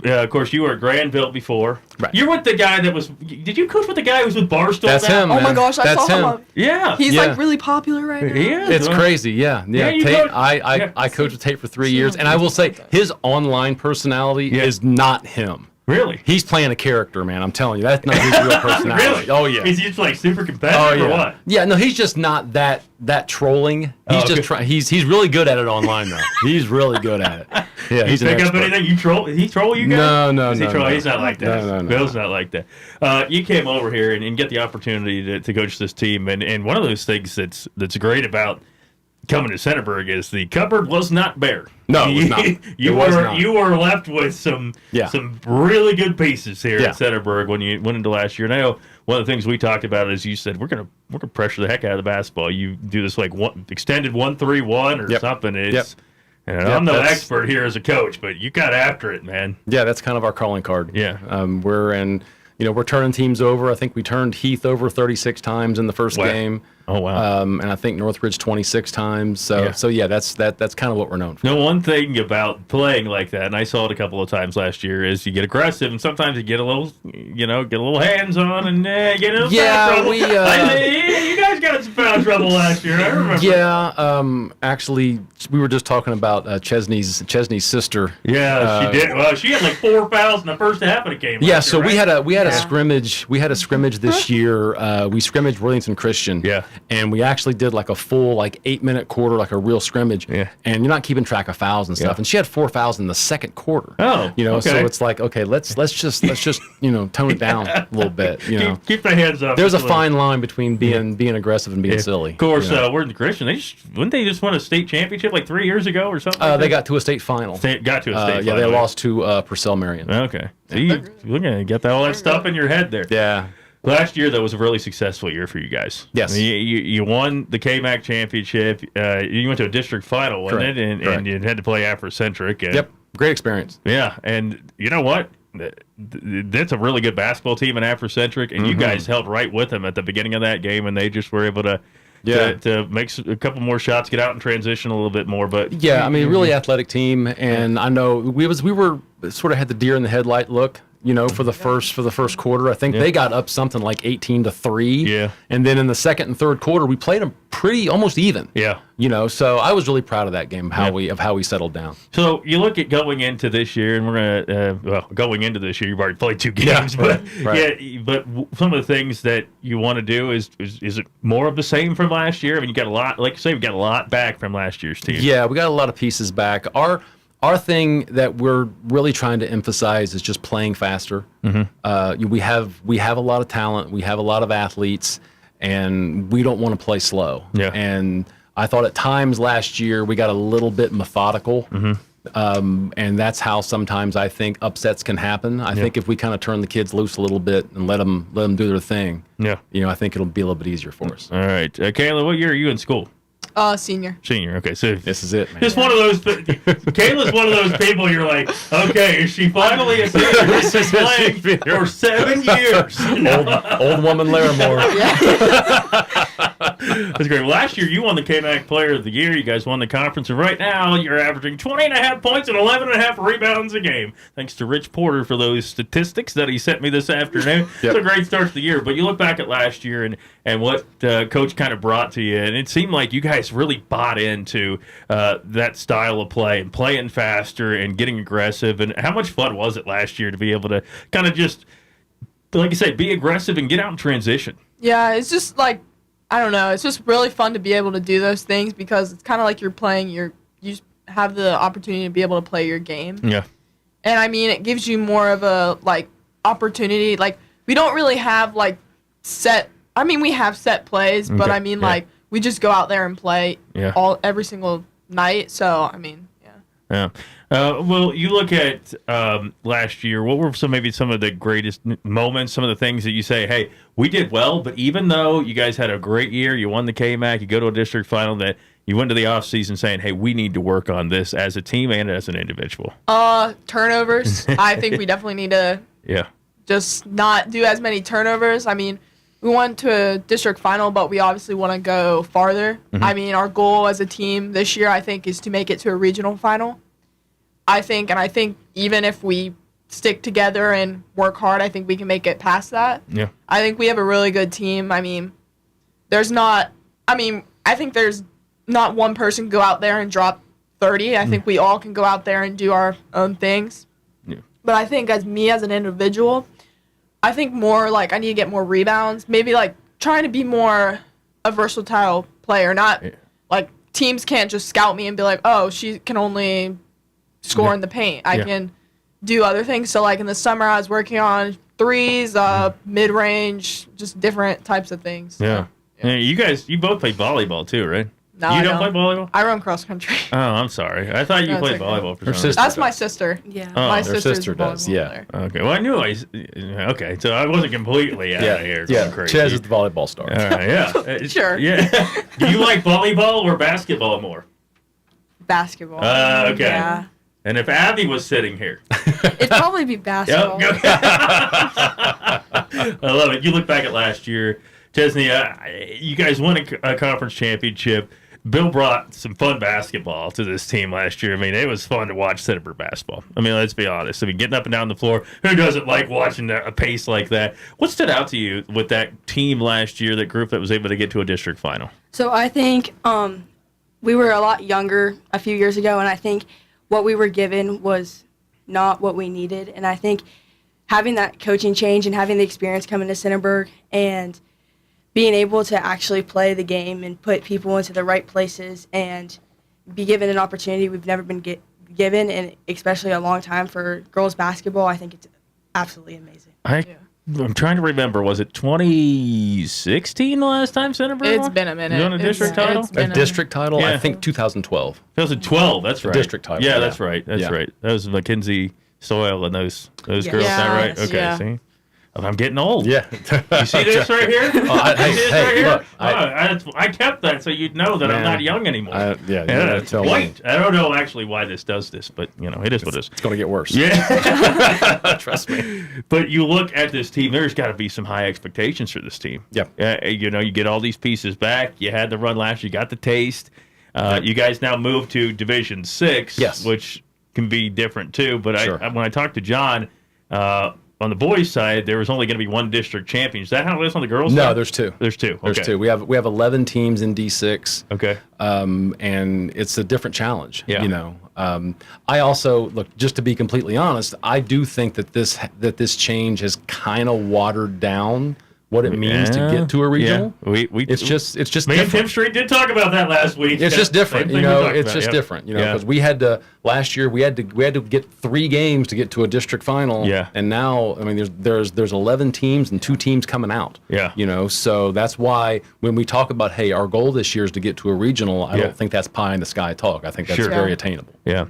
of course, you were at Granville before. Right. You're with the guy that was – did you coach with the guy who was with Barstool? That's him, Oh, man. my gosh, I That's saw him. Yeah. He's, like, really popular right now. Yeah. It's crazy, yeah. Tate, I coached with Tate for 3 years, and I will say his online personality is not him. Really? He's playing a character, man. I'm telling you. That's not his real personality. Really? Oh, yeah. Is he just, like, super competitive or what? Yeah, no, he's just not that trolling. He's just trying. He's really good at it online, though. He's really good at it. Yeah, he's an pick up expert. anything? You troll? He troll you guys? No. He's not like that. No. Bill's not like that. You came over here and get the opportunity to coach this team, and one of those things that's great about coming to Centerburg is the cupboard was not bare. No, it was not. You were left with some really good pieces here at Centerburg when you went into last year. And I know one of the things we talked about is you said we're gonna pressure the heck out of the basketball. You do this like extended 1-3-1 or something. It's and I'm no expert here as a coach, but you got after it, man. Yeah, that's kind of our calling card. Yeah, we're turning teams over. I think we turned Heath over 36 times in the first game. Oh wow! And I think Northridge 26 times. So that's kind of what we're known for. No, one thing about playing like that, and I saw it a couple of times last year, is you get aggressive, and sometimes you get a little, get a little hands on, and get in foul trouble. You guys got some foul trouble last year. I remember. Yeah, actually, we were just talking about Chesney's sister. Yeah, she did. Well, she had like 4 fouls in the first half of the game. Yeah, so we had a scrimmage. We had a scrimmage this year. We scrimmaged Worthington Christian. Yeah. And we actually did like a full 8-minute quarter, like a real scrimmage. Yeah. And you're not keeping track of fouls and stuff. And she had 4 fouls in the second quarter. Oh. So it's like, okay, let's just tone it down a little bit. Keep the hands up. There's a fine line between being aggressive and being silly. Of course, Worthington Christian. Wouldn't they just win a state championship like 3 years ago or something? They got to a state final. Got to a state final. Yeah, they lost to Purcell Marion. Okay. So you're gonna get all that stuff in your head there. Yeah. Last year, that was a really successful year for you guys. Yes. You won the KMAC championship. You went to a district final, wasn't it? And you had to play Afrocentric. Yep. Great experience. Yeah. And you know what? That's a really good basketball team in Afrocentric, and you guys held right with them at the beginning of that game, and they just were able to make a couple more shots, get out in transition a little bit more. But really athletic team, and I know we were sort of had the deer in the headlight look. For the first quarter, I think they got up something like 18-3. Yeah. And then in the second and third quarter, we played them almost even. Yeah. So I was really proud of that game, how we settled down. So you look at going into this year, and we're gonna going into this year, you've already played 2 games, but some of the things that you want to do is it more of the same from last year? I mean, you got a lot, like you say, we got a lot back from last year's team. Yeah, we got a lot of pieces back. Our thing that we're really trying to emphasize is just playing faster. Mm-hmm. We have a lot of talent. We have a lot of athletes, and we don't want to play slow. Yeah. And I thought at times last year we got a little bit methodical, and that's how sometimes I think upsets can happen. I think if we kind of turn the kids loose a little bit and let them do their thing, I think it'll be a little bit easier for us. All right, Kayla, what year are you in school? Senior. Senior. Okay, so this is it, man. Just one of those. Kayla's one of those people. You're like, okay, is she finally a senior? This is playing for 7 years. Old woman Larimore. That's great. Well, last year you won the KMAC Player of the Year. You guys won the conference, and right now you're averaging 20.5 points and 11.5 rebounds a game. Thanks to Rich Porter for those statistics that he sent me this afternoon. It's a great start to the year. But you look back at last year and what Coach kind of brought to you, and it seemed like you guys really bought into that style of play and playing faster and getting aggressive. And how much fun was it last year to be able to kind of just, like you say, be aggressive and get out in transition? Yeah, it's just like, I don't know, it's just really fun to be able to do those things because it's kind of like you're playing you have the opportunity to be able to play your game. Yeah. And I mean, it gives you more of a opportunity. Like, we don't really have we have set plays, but I mean, we just go out there and play every single night. So, I mean, yeah. Well, you look at last year, what were some of the greatest moments, some of the things that you say, hey, we did well, but even though you guys had a great year, you won the KMAC, you go to a district final, that you went to the offseason saying, hey, we need to work on this as a team and as an individual? Turnovers. I think we definitely need to just not do as many turnovers. I mean, we went to a district final, but we obviously want to go farther. Mm-hmm. I mean, our goal as a team this year, I think, is to make it to a regional final. I think even if we stick together and work hard, I think we can make it past that. Yeah. I think we have a really good team. I think there's not one person go out there and drop 30. I think we all can go out there and do our own things. Yeah. But I think as an individual, I think more I need to get more rebounds. Maybe trying to be more a versatile player. Not teams can't just scout me and be like, oh, she can only score in the paint. I can do other things. So in the summer, I was working on threes, mid range, just different types of things. Yeah. You both play volleyball too, right? No, You I don't play volleyball? I run cross country. Oh, I'm sorry. I thought you No, it's played okay. volleyball. For Her some sister reason. That's my sister. Yeah. Oh, My her sister's sister a does, volleyball yeah. player. Okay. Well, I knew okay, so I wasn't completely out of here. Yeah. Going crazy. Chez is the volleyball star. All right, yeah. Sure. Yeah. Do you like volleyball or basketball more? Basketball. Okay. Yeah. And if Abby was sitting here, It'd probably be basketball. I love it. You look back at last year, Chesney. You guys won a conference championship. Bill brought some fun basketball to this team last year. I mean, it was fun to watch Centerburg basketball. I mean, let's be honest. I mean, getting up and down the floor, who doesn't like watching a pace like that? What stood out to you with that team last year, that group that was able to get to a district final? So I think we were a lot younger a few years ago, and I think what we were given was not what we needed. And I think having that coaching change and having the experience coming to Centerburg and being able to actually play the game and put people into the right places and be given an opportunity we've never been given, and especially a long time for girls basketball, I think it's absolutely amazing. I'm trying to remember. Was it 2016 the last time Centerburg It's won? been a minute. You won a district title? A district title? Yeah. I think 2012. 2012, that's right. District title. Yeah, that's right. That's right. That was Mackenzie Soil and those girls, is that right? Okay, yeah. see? I'm getting old. Yeah. You see this right here? Oh, You see this right here? look, I kept that so you'd know that I'm Man. not young anymore. Yeah, you gotta tell me. Wait, I don't know actually why this does this, but it is what it is. It's going to get worse. Yeah. Trust me. But you look at this team, there's got to be some high expectations for this team. Yep. You get all these pieces back. You had the run last year. You got the taste. You guys now move to Division 6, Yes. which can be different too. But Sure. when I talked to John, on the boys' side, there was only going to be one district champion. Is that how it is on the girls' No, side? there's two. There's two. There's Okay. two. We have 11 teams in D6. Okay. And it's a different challenge. Yeah. I also look, just to be completely honest, I do think that this change has kind of watered down what it means to get to a regional. Yeah. It's just Me and different. Tim Street did talk about that last week. It's just different, Same thing we talked It's about, just yep. different, Yeah. because we had to last year. We had to get 3 games to get to a district final. Yeah. And now, I mean, there's 11 teams and 2 teams coming out. Yeah. So that's why when we talk about, hey, our goal this year is to get to a regional, I don't think that's pie in the sky talk. I think that's very attainable. Yeah.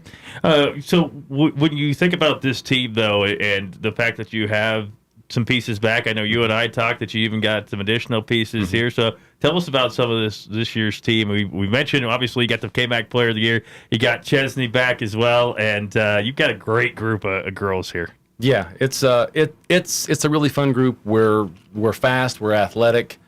So when you think about this team, though, and the fact that you have some pieces back, I know you and I talked that you even got some additional pieces here. So tell us about some of this year's team. We mentioned, obviously, you got the KMAC Player of the Year. You got Chesney back as well, and you've got a great group of girls here. Yeah, it's a really fun group. We're fast, we're athletic.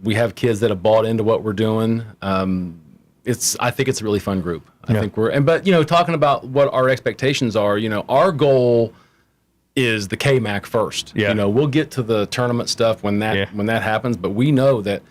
We have kids that have bought into what we're doing. I think it's a really fun group. I think but talking about what our expectations are, our goal is the KMAC first. Yeah. We'll get to the tournament stuff when that happens, but we know that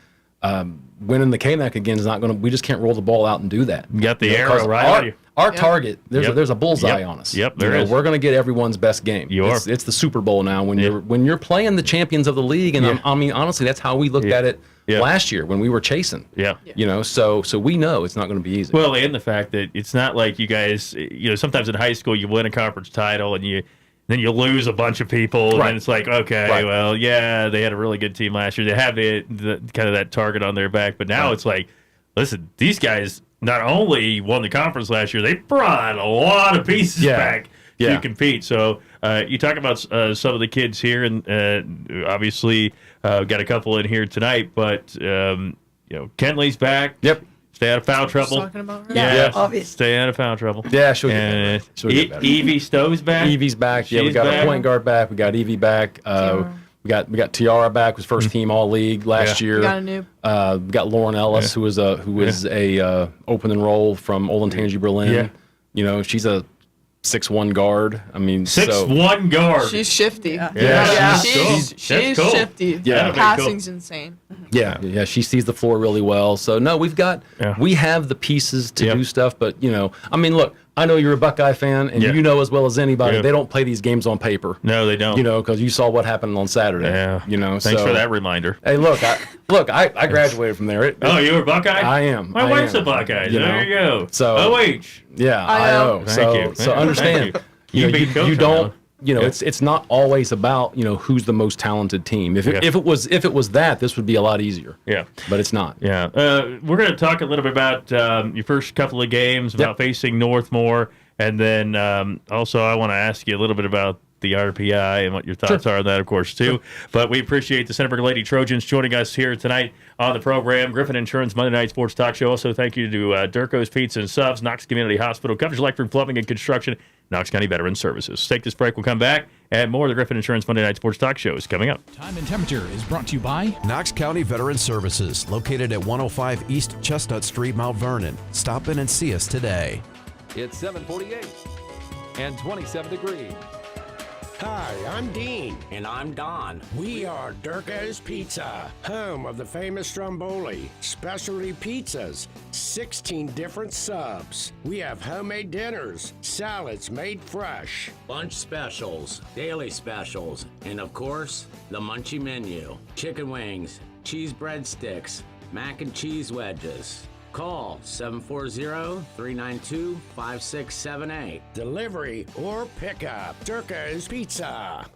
winning the KMAC again is not going to. We just can't roll the ball out and do that. You got the arrow right on you. Our target, there's a bullseye on us. Yep, there is. We're going to get everyone's best game. It's the Super Bowl now when you're playing the champions of the league, and I mean honestly, that's how we looked at it last year when we were chasing. Yeah. So we know it's not going to be easy. Well, and the fact that it's not like you guys, sometimes in high school you win a conference title and then you lose a bunch of people, and it's like, okay, well, yeah, they had a really good team last year. They have the kind of that target on their back, but now it's like, listen, these guys not only won the conference last year, they brought a lot of pieces back to compete. So you talk about some of the kids here, and obviously got a couple in here tonight, but Kenley's back. Yep. Stay out of foul trouble. Talking about her? Yeah, obviously. Stay out of foul trouble. Yeah, she'll get better. She'll get better. Evie Stowe's back. Evie's back. Yeah, we got a point guard back. We got Evie back. We got Tiara back. Was first team All League last year. We got a noob. We got Lauren Ellis, who was a open enroll from Olentangy Berlin. She's a 6'1" guard. I mean, 6'1" guard. She's shifty. Yeah. She's cool. shifty. Yeah. Passing's insane. Yeah, she sees the floor really well. So no, we have the pieces to do stuff, but I mean, look, I know you're a Buckeye fan, and you know as well as anybody, they don't play these games on paper. No, they don't. Because you saw what happened on Saturday. Yeah. Thanks for that reminder. Hey, look, I graduated from there. You were a Buckeye? I am. My wife's a Buckeye. There you go. So OH. Yeah, I know. Thank you. So understand. You beat Coach you don't. it's not always about who's the most talented team. If it was that, this would be a lot easier. Yeah, but it's not. Yeah, we're going to talk a little bit about your first couple of games, about facing Northmore, and then also I want to ask you a little bit about the RPI and what your thoughts are on that, of course, too. But we appreciate the Centerburg Lady Trojans joining us here tonight on the program. Griffin Insurance Monday Night Sports Talk Show. Also, thank you to Durko's Pizza and Subs, Knox Community Hospital, Coverage Electric Plumbing and Construction, Knox County Veteran Services. Take this break. We'll come back, and more of the Griffin Insurance Monday Night Sports Talk Show is coming up. Time and temperature is brought to you by Knox County Veteran Services, located at 105 East Chestnut Street, Mount Vernon. Stop in and see us today. It's 7:48 and 27 degrees. Hi, I'm Dean. And I'm Don. We are Durko's Pizza, home of the famous Stromboli. Specialty pizzas, 16 different subs. We have homemade dinners, salads made fresh, Lunch specials, daily specials, and of course, the Munchie Menu. Chicken wings, cheese breadsticks, mac and cheese wedges. Call 740-392-5678. Delivery or pickup. Durko's Pizza.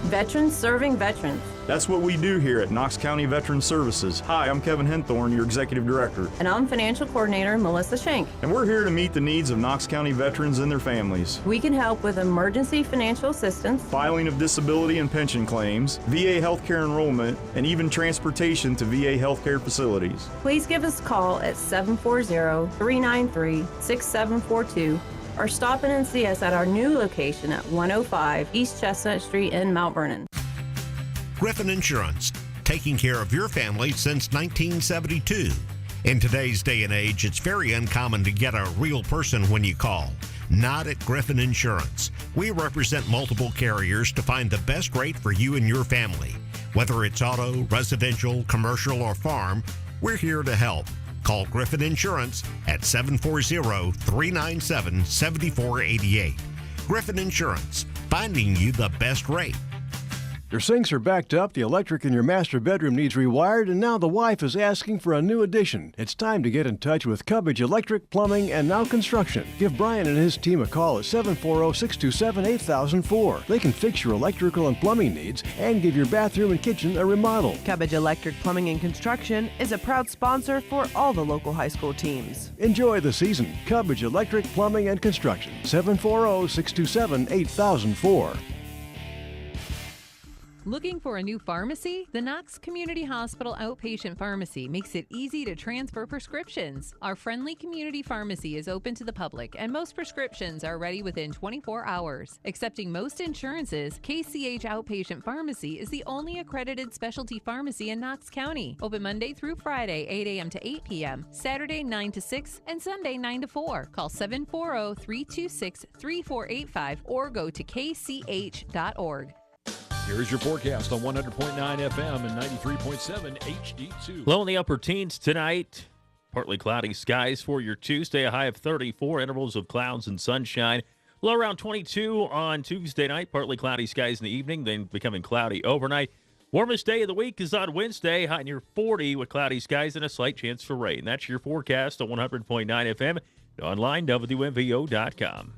Veterans serving veterans. That's what we do here at Knox County Veteran Services. Hi, I'm Kevin Henthorne, your Executive Director. And I'm Financial Coordinator Melissa Schenk. And we're here to meet the needs of Knox County veterans and their families. We can help with emergency financial assistance, filing of disability and pension claims, VA healthcare enrollment, and even transportation to VA healthcare facilities. Please give us a call at 740-393-6742 or stop in and see us at our new location at 105 East Chestnut Street in Mount Vernon. Griffin Insurance, taking care of your family since 1972. In today's day and age, it's very uncommon to get a real person when you call. Not at Griffin Insurance. We represent multiple carriers to find the best rate for you and your family. Whether it's auto, residential, commercial, or farm, we're here to help. Call Griffin Insurance at 740-397-7488. Griffin Insurance, finding you the best rate. Your sinks are backed up, the electric in your master bedroom needs rewired, and now the wife is asking for a new addition. It's time to get in touch with Cubbage Electric, Plumbing, and Now Construction. Give Brian and his team a call at 740-627-8004. They can fix your electrical and plumbing needs and give your bathroom and kitchen a remodel. Cubbage Electric Plumbing and Construction is a proud sponsor for all the local high school teams. Enjoy the season. Cubbage Electric, Plumbing, and Construction. 740-627-8004. Looking for a new pharmacy? The Knox Community Hospital Outpatient Pharmacy makes it easy to transfer prescriptions. Our friendly community pharmacy is open to the public, and most prescriptions are ready within 24 hours. Accepting most insurances, KCH Outpatient Pharmacy is the only accredited specialty pharmacy in Knox County. Open Monday through Friday, 8 a.m. to 8 p.m., Saturday 9 to 6, and Sunday 9 to 4. Call 740-326-3485 or go to kch.org. Here's your forecast on 100.9 FM and 93.7 HD2. Low in the upper teens tonight. Partly cloudy skies for your Tuesday. A high of 34, intervals of clouds and sunshine. Low around 22 on Tuesday night. Partly cloudy skies in the evening, then becoming cloudy overnight. Warmest day of the week is on Wednesday. High near 40 with cloudy skies and a slight chance for rain. That's your forecast on 100.9 FM. Online, WMVO.com.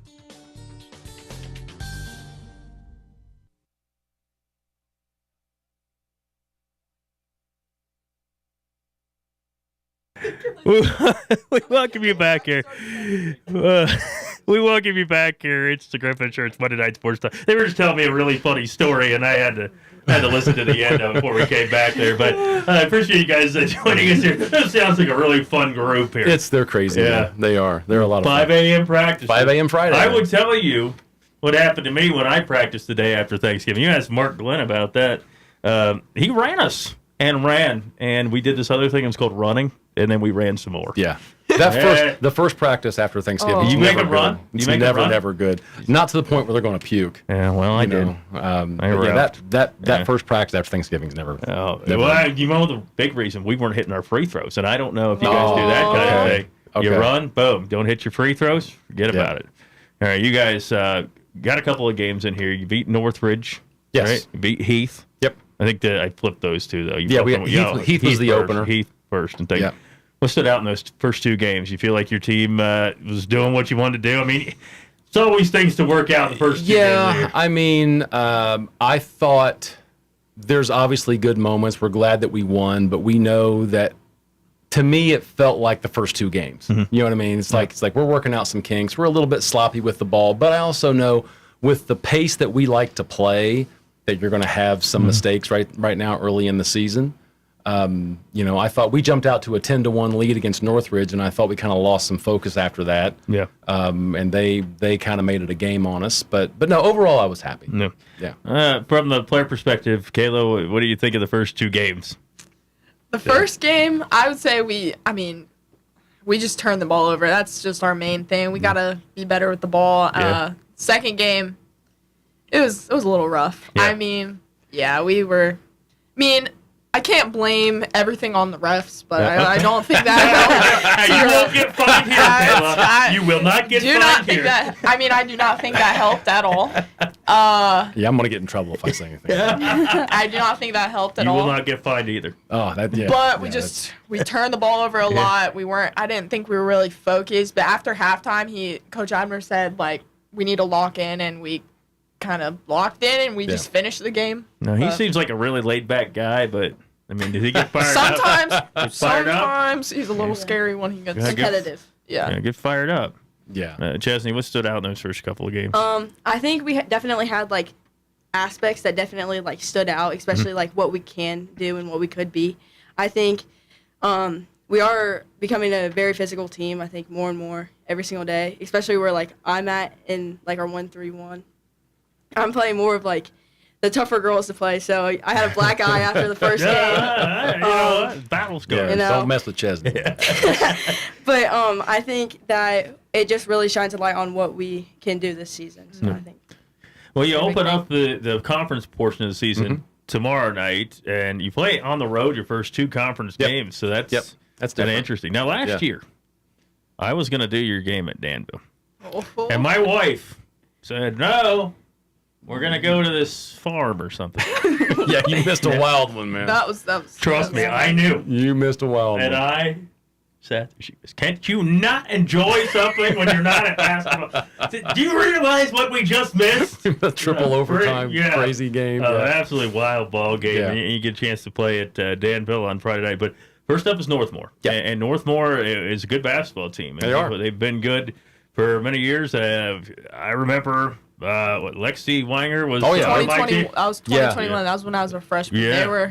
We welcome you back here. We welcome you back here. It's the Griffin Insurance Monday Night Sports Talk. They were just telling me a really funny story, and I had to listen to the end of it before we came back there. But I appreciate you guys joining us here. This sounds like a really fun group here. They're crazy. Yeah, man. They are. They're a lot of 5 a.m. practice. 5 a.m. Friday. I would tell you what happened to me when I practiced the day after Thanksgiving. You asked Mark Glenn about that. He ran us and we did this other thing. It was called running. And then we ran some more. Yeah. The first practice after Thanksgiving. You make them run? It's never good. Not to the point where they're going to puke. Yeah, well, I did. That first practice after Thanksgiving is never. Well, you know the big reason we weren't hitting our free throws, and I don't know if you guys do that kind of thing. Okay. You run, boom, don't hit your free throws, forget about it. All right, you guys got a couple of games in here. You beat Northridge. Yes. Right? You beat Heath. Yep. I think I flipped those two though. Heath was the opener. Heath first, and yeah. What stood out in those first two games? You feel like your team was doing what you wanted to do? I mean, It's always things to work out in the first 2 games. Yeah, I mean, I thought there's obviously good moments. We're glad that we won, but we know that, to me, it felt like the first 2 games. You know what I mean? It's like we're working out some kinks. We're a little bit sloppy with the ball, but I also know with the pace that we like to play that you're going to have some mistakes right now early in the season. I thought we jumped out to a 10-1 lead against Northridge, and I thought we kind of lost some focus after that. Yeah. And they kind of made it a game on us. But no, overall, I was happy. No. Yeah. From the player perspective, Kayla, what do you think of the first 2 games? The first game, I would say we just turned the ball over. That's just our main thing. We got to be better with the ball. Yeah. Second game, it was a little rough. Yeah. I mean, I can't blame everything on the refs, but I don't think that helped. You won't get fined here, Kayla. You will not get fined here. I do not think that helped at all. Yeah, I'm going to get in trouble if I say anything. I do not think that helped at You all. will not get fined either. Oh, But we turned the ball over a lot. I didn't think we were really focused, but after halftime, Coach Abner said, we need to lock in, and we kind of locked in, and we just finished the game. No, he seems like a really laid-back guy, but, I mean, did he get fired up? Sometimes he's a little scary when he gets competitive. Yeah, get fired up. Yeah. Chesney, what stood out in those first couple of games? I think we definitely had aspects that definitely stood out, especially what we can do and what we could be. I think we are becoming a very physical team. I think more and more every single day, especially where I'm at in our 1-3-1. I'm playing more of the tougher girls to play. So I had a black eye after the first game. Battle's going. Yeah, don't mess with Chesney. But I think that it just really shines a light on what we can do this season. So I think. Well, you open up the conference portion of the season tomorrow night, and you play on the road your first 2 conference games. So that's kind of interesting. Now, last year, I was going to do your game at Danville, and my wife said no. We're going to go to this farm or something. Yeah, you missed a wild one, man. That was Trust me, I knew. You missed a wild one. And I said, can't you not enjoy something when you're not at basketball? Do you realize what we just missed? A triple overtime, crazy game. Absolutely wild ball game. Yeah. You get a chance to play at Danville on Friday night. But first up is Northmore. Yeah. And Northmore is a good basketball team. They are. They've been good for many years. I remember... Lexi Wanger was. Oh yeah, 2020. I was 2021. Yeah. That was when I was a freshman.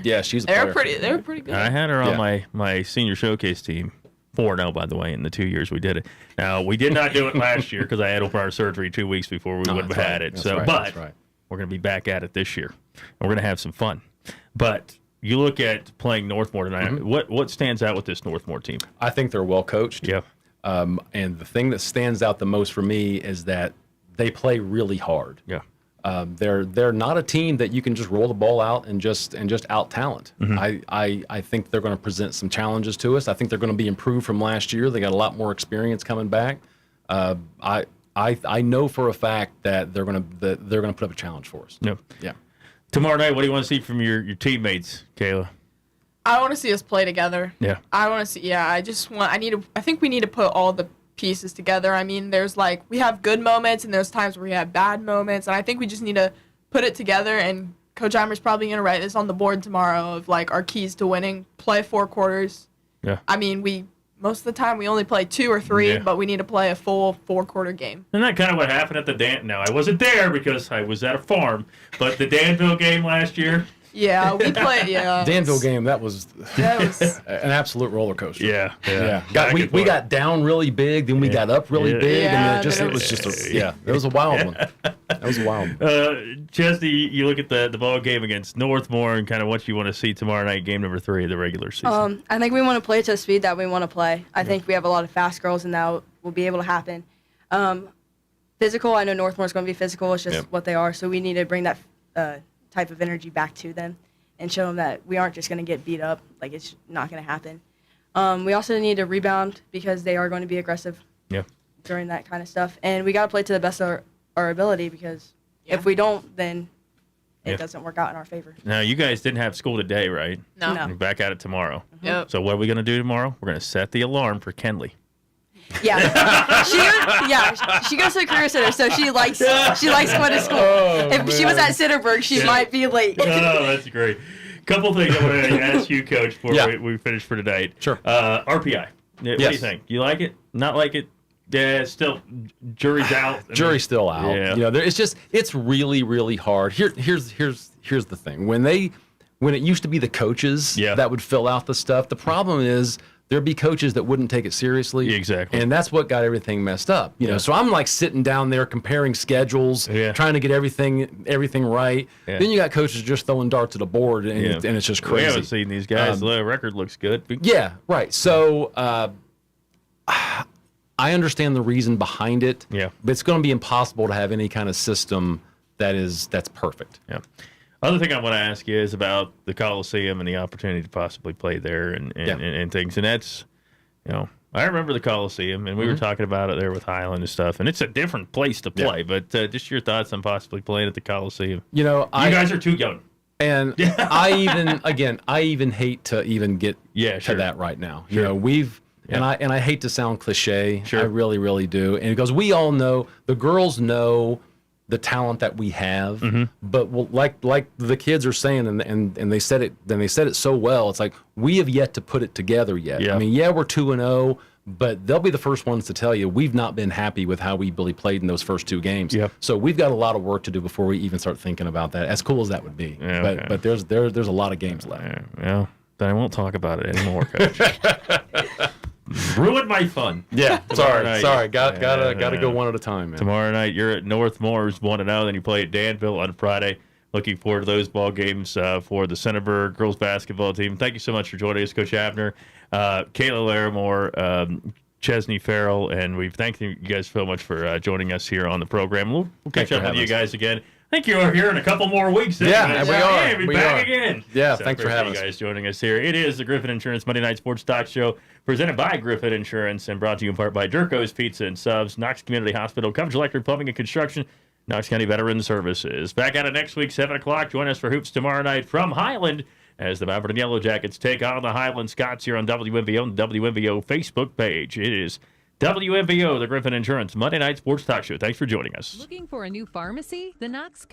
Yeah, she's. They were pretty good. I had her on my senior showcase team. 4-0, by the way, in the 2 years we did it. Now we did not do it last year because I had open heart surgery 2 weeks before we would have had it. But we're going to be back at it this year, and we're going to have some fun. But you look at playing Northmore tonight. What stands out with this Northmore team? I think they're well coached. Yeah. And the thing that stands out the most for me is that they play really hard. Yeah. They're not a team that you can just roll the ball out and just out talent. I think they're going to present some challenges to us. I think they're going to be improved from last year. They got a lot more experience coming back. I know for a fact that they're going to put up a challenge for us. Yep. Yeah. Tomorrow night, what do you want to see from your teammates, Kayla? I want to see us play together. Yeah. I want to see. Yeah. I think we need to put all the pieces together. I mean, there's we have good moments and there's times where we have bad moments, and I think we just need to put it together. And Coach Eimer's probably going to write this on the board tomorrow of our keys to winning: play 4 quarters. Yeah. I mean, most of the time we only play 2 or 3, but we need to play a full 4-quarter game. Isn't that kind of what happened at the Now, I wasn't there because I was at a farm, but the Danville game last year. Yeah, we played. Yeah. Danville game, that was an absolute roller coaster. Yeah. We got down really big, then we got up really big, and then it was a wild one. That was a wild one. Chesney, you look at the ball game against Northmore and kind of what you want to see tomorrow night, game number 3 of the regular season. I think we want to play to the speed that we want to play. I think we have a lot of fast girls, and that will be able to happen. Physical, I know Northmore's going to be physical. It's just what they are, so we need to bring that type of energy back to them and show them that we aren't just going to get beat up. It's not going to happen. We also need to rebound because they are going to be aggressive during that kind of stuff. And we got to play to the best of our ability because if we don't, then it doesn't work out in our favor. Now, you guys didn't have school today, right? No. You're back at it tomorrow. Yep. So what are we going to do tomorrow? We're going to set the alarm for Kenley. Yeah. She goes to a career center, so she likes going to school. If she was at Centerburg, she might be late. Oh, that's great. Couple things I want to ask you, Coach, before we finish for tonight. Sure. RPI. What do you think? You like it? Not like it? Yeah, still, jury's out. Jury's still out. Yeah. You know, it's really, really hard. Here's the thing. When it used to be the coaches that would fill out the stuff, the problem is there'd be coaches that wouldn't take it seriously. Exactly. And that's what got everything messed up. You know, so I'm like sitting down there comparing schedules, trying to get everything right. Yeah. Then you got coaches just throwing darts at a board, and it's just crazy. We haven't seen these guys. The record looks good. Yeah, right. So I understand the reason behind it. Yeah. But it's going to be impossible to have any kind of system that's perfect. Yeah. Other thing I want to ask you is about the Coliseum and the opportunity to possibly play there and things. And that's, you know, I remember the Coliseum, and we were talking about it there with Highland and stuff, and it's a different place to play. But just your thoughts on possibly playing at the Coliseum. You know, you guys are too young. And I even hate to even get to that right now. Sure. You know, and I hate to sound cliche. Sure. I really, really do. And because we all know, the girls know the talent that we have, but like the kids are saying, and they said it so well. It's like we have yet to put it together yet. Yeah. I mean, we're 2-0, but they'll be the first ones to tell you we've not been happy with how we really played in those first 2 games. Yep. So we've got a lot of work to do before we even start thinking about that. As cool as that would be, but there's a lot of games left. Well, then I won't talk about it anymore, Coach. Ruined my fun. Yeah, sorry. Gotta go one at a time, man. Tomorrow night, you're at North Moores 1-0. Then you play at Danville on Friday. Looking forward to those ball games for the Centerburg girls basketball team. Thank you so much for joining us, Coach Abner, Kayla Larimore, Chesney Farrell, and we thank you guys so much for joining us here on the program. We'll catch up with you guys again. I think you are here in a couple more weeks. Yeah, we are. Hey, we'll be back again. Yeah, So thanks for having you us. guys joining us here. It is the Griffin Insurance Monday Night Sports Talk Show, presented by Griffin Insurance and brought to you in part by Durko's Pizza and Subs, Knox Community Hospital, Coverage Electric Plumbing and Construction, Knox County Veteran Services. Back at it next week, 7 o'clock. Join us for Hoops tomorrow night from Highland as the Maverick and Yellow Jackets take on the Highland Scots here on WMVO and the WMVO Facebook page. It is WMVO, the Griffin Insurance Monday Night Sports Talk Show. Thanks for joining us. Looking for a new pharmacy? The Knox